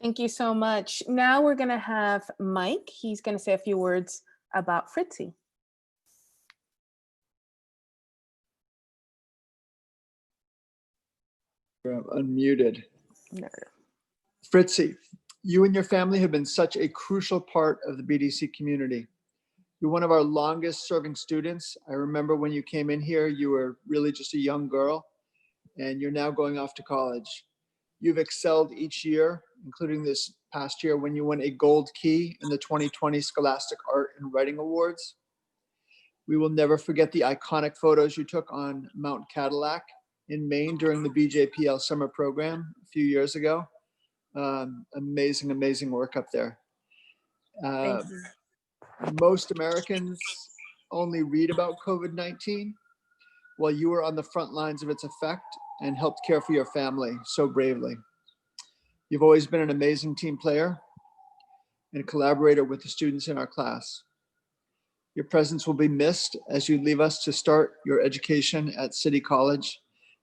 Thank you so much. Now we're gonna have Mike. He's gonna say a few words about Fritzy. Unmuted. Fritzy, you and your family have been such a crucial part of the BDC community. You're one of our longest serving students. I remember when you came in here, you were really just a young girl, and you're now going off to college. You've excelled each year, including this past year when you won a gold key in the 2020 Scholastic Art and Writing Awards. We will never forget the iconic photos you took on Mount Cadillac in Maine during the BJPL summer program a few years ago. Amazing, amazing work up there. Most Americans only read about COVID-19, while you were on the front lines of its effect and helped care for your family so bravely. You've always been an amazing team player and a collaborator with the students in our class. Your presence will be missed as you leave us to start your education at City College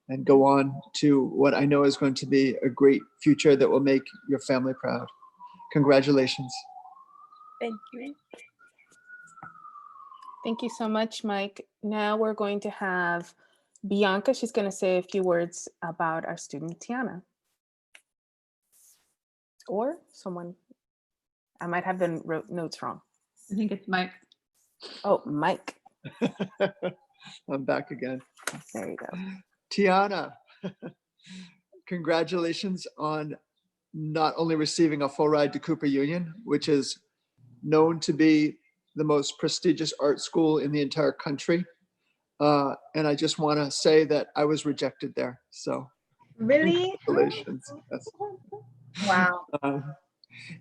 and go on to what I know is going to be a great future that will make your family proud. Congratulations. Thank you. Thank you so much, Mike. Now we're going to have Bianca. She's going to say a few words about our student, Tiana. Or someone, I might have the notes wrong. I think it's Mike. Oh, Mike. I'm back again. There you go. Tiana, congratulations on not only receiving a full ride to Cooper Union, which is known to be the most prestigious art school in the entire country. And I just want to say that I was rejected there. So really? Congratulations. Yes. Wow.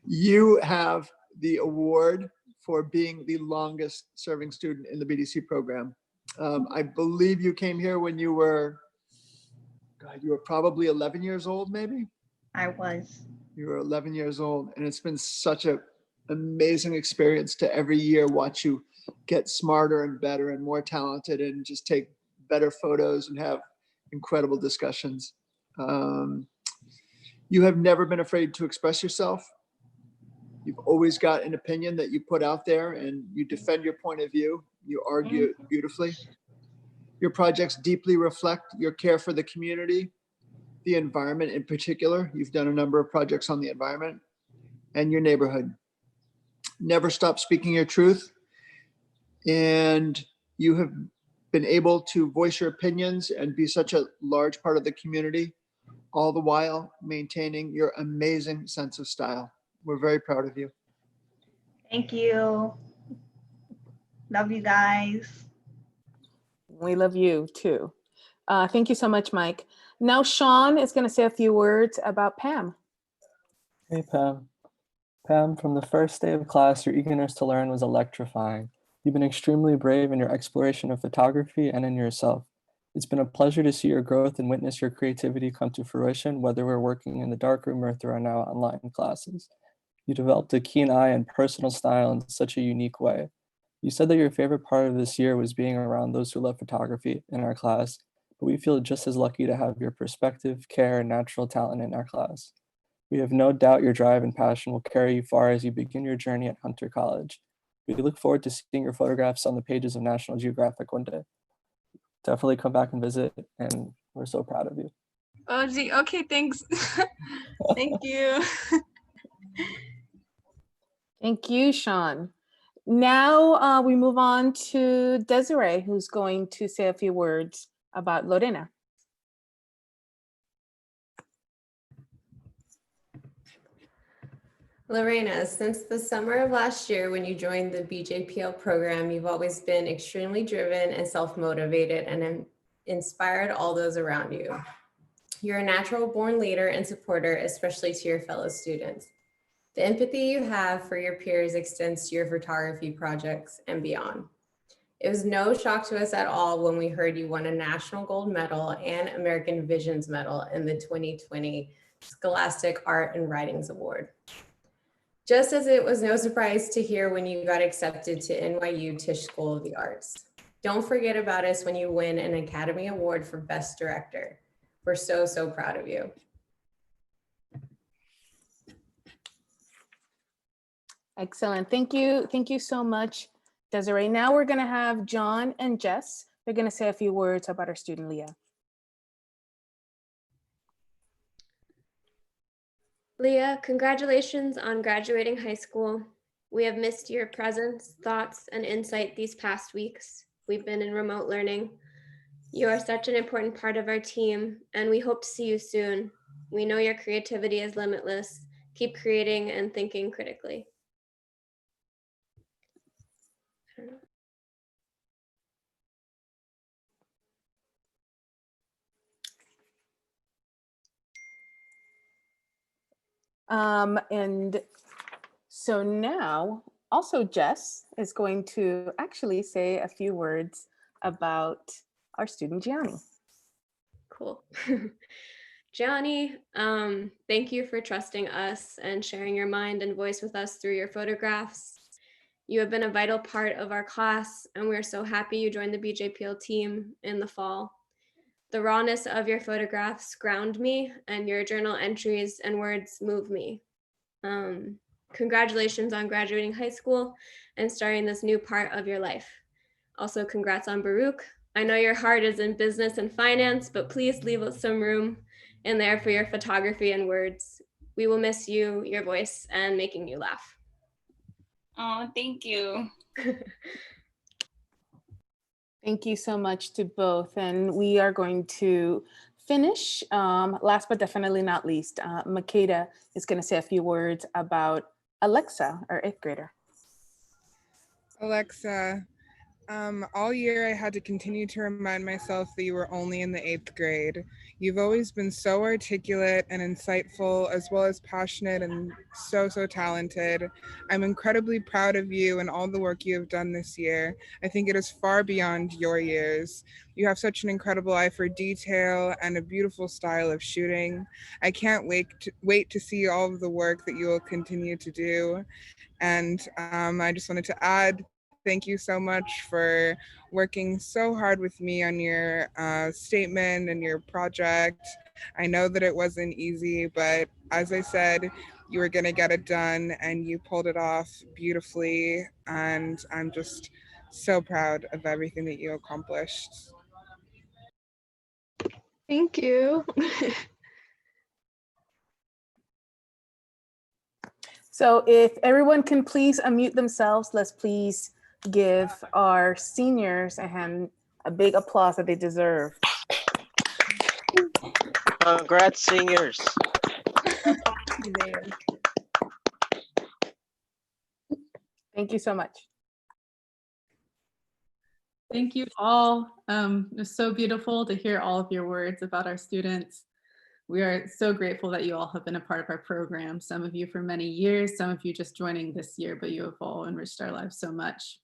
You have the award for being the longest serving student in the BDC program. I believe you came here when you were, God, you were probably 11 years old, maybe? I was. You were 11 years old, and it's been such an amazing experience to every year watch you get smarter and better and more talented and just take better photos and have incredible discussions. You have never been afraid to express yourself. You've always got an opinion that you put out there and you defend your point of view. You argue beautifully. Your projects deeply reflect your care for the community, the environment in particular. You've done a number of projects on the environment and your neighborhood. Never stop speaking your truth. And you have been able to voice your opinions and be such a large part of the community, all the while maintaining your amazing sense of style. We're very proud of you. Thank you. Love you guys. We love you too. Thank you so much, Mike. Now Sean is going to say a few words about Pam. Hey, Pam. Pam, from the first day of class, your eagerness to learn was electrifying. You've been extremely brave in your exploration of photography and in yourself. It's been a pleasure to see your growth and witness your creativity come to fruition, whether we're working in the darkroom or through our now online classes. You developed a keen eye and personal style in such a unique way. You said that your favorite part of this year was being around those who love photography in our class, but we feel just as lucky to have your perspective, care, and natural talent in our class. We have no doubt your drive and passion will carry you far as you begin your journey at Hunter College. We look forward to seeing your photographs on the pages of National Geographic one day. Definitely come back and visit, and we're so proud of you. Oh, gee. Okay, thanks. Thank you. Thank you, Sean. Now we move on to Desiree, who's going to say a few words about Lorena. Lorena, since the summer of last year when you joined the BJPL program, you've always been extremely driven and self-motivated and inspired all those around you. You're a natural born leader and supporter, especially to your fellow students. The empathy you have for your peers extends to your photography projects and beyond. It was no shock to us at all when we heard you won a National Gold Medal and American Visions Medal in the 2020 Scholastic Art and Writings Award. Just as it was no surprise to hear when you got accepted to NYU Tisch School of the Arts. Don't forget about us when you win an Academy Award for Best Director. We're so, so proud of you. Excellent. Thank you. Thank you so much, Desiree. Now we're going to have John and Jess. They're going to say a few words about our student Leah. Leah, congratulations on graduating high school. We have missed your presence, thoughts, and insight these past weeks. We've been in remote learning. You are such an important part of our team, and we hope to see you soon. We know your creativity is limitless. Keep creating and thinking critically. And so now also Jess is going to actually say a few words about our student Gianni. Cool. Gianni, thank you for trusting us and sharing your mind and voice with us through your photographs. You have been a vital part of our class, and we're so happy you joined the BJPL team in the fall. The rawness of your photographs ground me, and your journal entries and words move me. Congratulations on graduating high school and starting this new part of your life. Also, congrats on Baruch. I know your heart is in business and finance, but please leave us some room in there for your photography and words. We will miss you, your voice, and making you laugh. Oh, thank you. Thank you so much to both. And we are going to finish. Last but definitely not least, Makeda is going to say a few words about Alexa, our 8th grader. Alexa, all year I had to continue to remind myself that you were only in the 8th grade. You've always been so articulate and insightful, as well as passionate and so talented. I'm incredibly proud of you and all the work you have done this year. I think it is far beyond your years. You have such an incredible eye for detail and a beautiful style of shooting. I can't wait to see all of the work that you will continue to do. And I just wanted to add, thank you so much for working so hard with me on your statement and your project. I know that it wasn't easy, but as I said, you were going to get it done, and you pulled it off beautifully. And I'm just so proud of everything that you accomplished. Thank you. So if everyone can please unmute themselves, let's please give our seniors a big applause that they deserve. Congrats, seniors. Thank you so much. Thank you all. It was so beautiful to hear all of your words about our students. We are so grateful that you all have been a part of our program. Some of you for many years, some of you just joining this year, but you have all enriched our lives so much.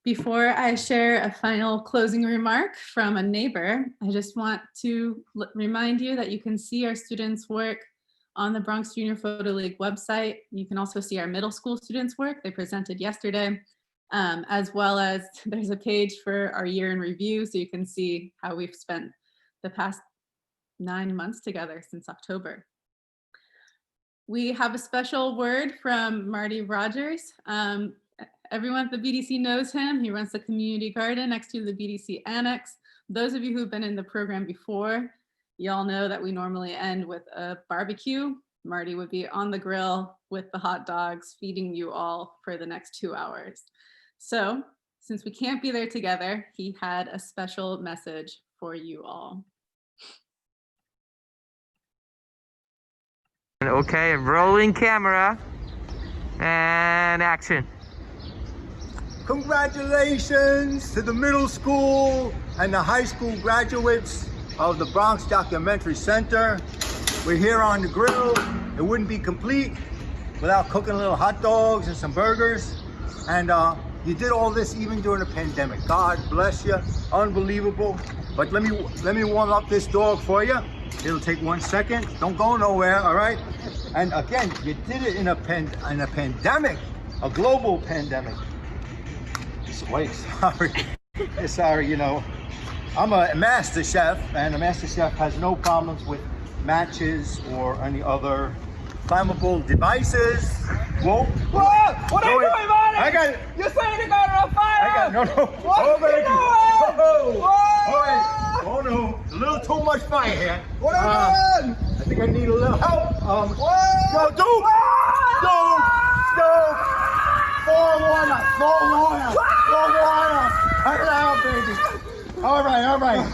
Before I share a final closing remark from a neighbor, I just want to remind you that you can see our students' work on the Bronx Junior Photo League website. You can also see our middle school students' work they presented yesterday, as well as there's a page for our year in review, so you can see how we've spent the past 9 months together since October. We have a special word from Marty Rogers. Everyone at the BDC knows him. He runs the community garden next to the BDC annex. Those of you who've been in the program before, y'all know that we normally end with a barbecue. Marty would be on the grill with the hot dogs, feeding you all for the next 2 hours. So since we can't be there together, he had a special message for you all. Okay, rolling camera and action. Congratulations to the middle school and the high school graduates of the Bronx Documentary Center. We're here on the grill. It wouldn't be complete without cooking little hot dogs and some burgers. And you did all this even during the pandemic. God bless you, unbelievable. But let me warm up this dog for you. It'll take 1 second. Don't go nowhere, all right? And again, you did it in a pandemic, a global pandemic. Wait, sorry. Sorry, you know, I'm a master chef, and a master chef has no problems with matches or any other flammable devices. Whoa! Whoa! What are you doing, Marty? I got it. You're setting the garden on fire! I got it. No. What Oh, are you baby. doing? Whoa! Whoa! All right. Oh no, a little too much fire here. What are you doing? I think I need a little help. Whoa! Go, Duke! Duke! More water! More water! Hurry out, baby! All right.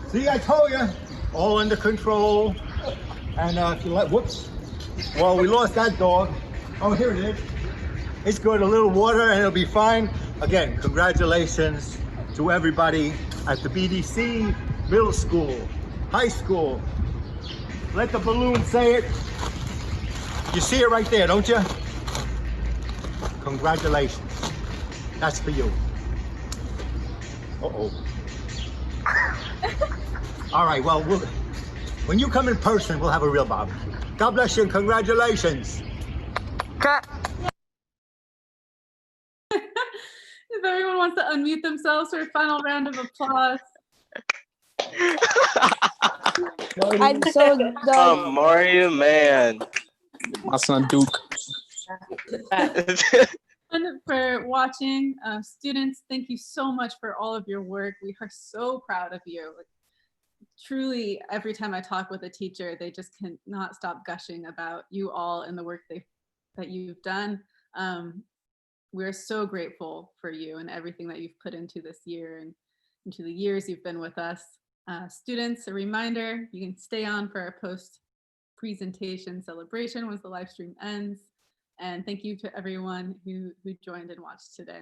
See, I told you, all under control. And if you let, whoops. Well, we lost that dog. Oh, here it is. It's good, a little water and it'll be fine. Again, congratulations to everybody at the BDC, middle school, high school. Let the balloon say it. You see it right there, don't you? Congratulations. That's for you. Uh-oh. All right, well, when you come in person, we'll have a real barbecue. God bless you and congratulations. Cut. If everyone wants to unmute themselves for a final round of applause. I'm so done. Mario, man. My son Duke. And for watching. Students, thank you so much for all of your work. We are so proud of you. Truly, every time I talk with a teacher, they just cannot stop gushing about you all and the work that you've done. We're so grateful for you and everything that you've put into this year and into the years you've been with us. Students, a reminder, you can stay on for our post-presentation celebration once the live stream ends. And thank you to everyone who joined and watched today.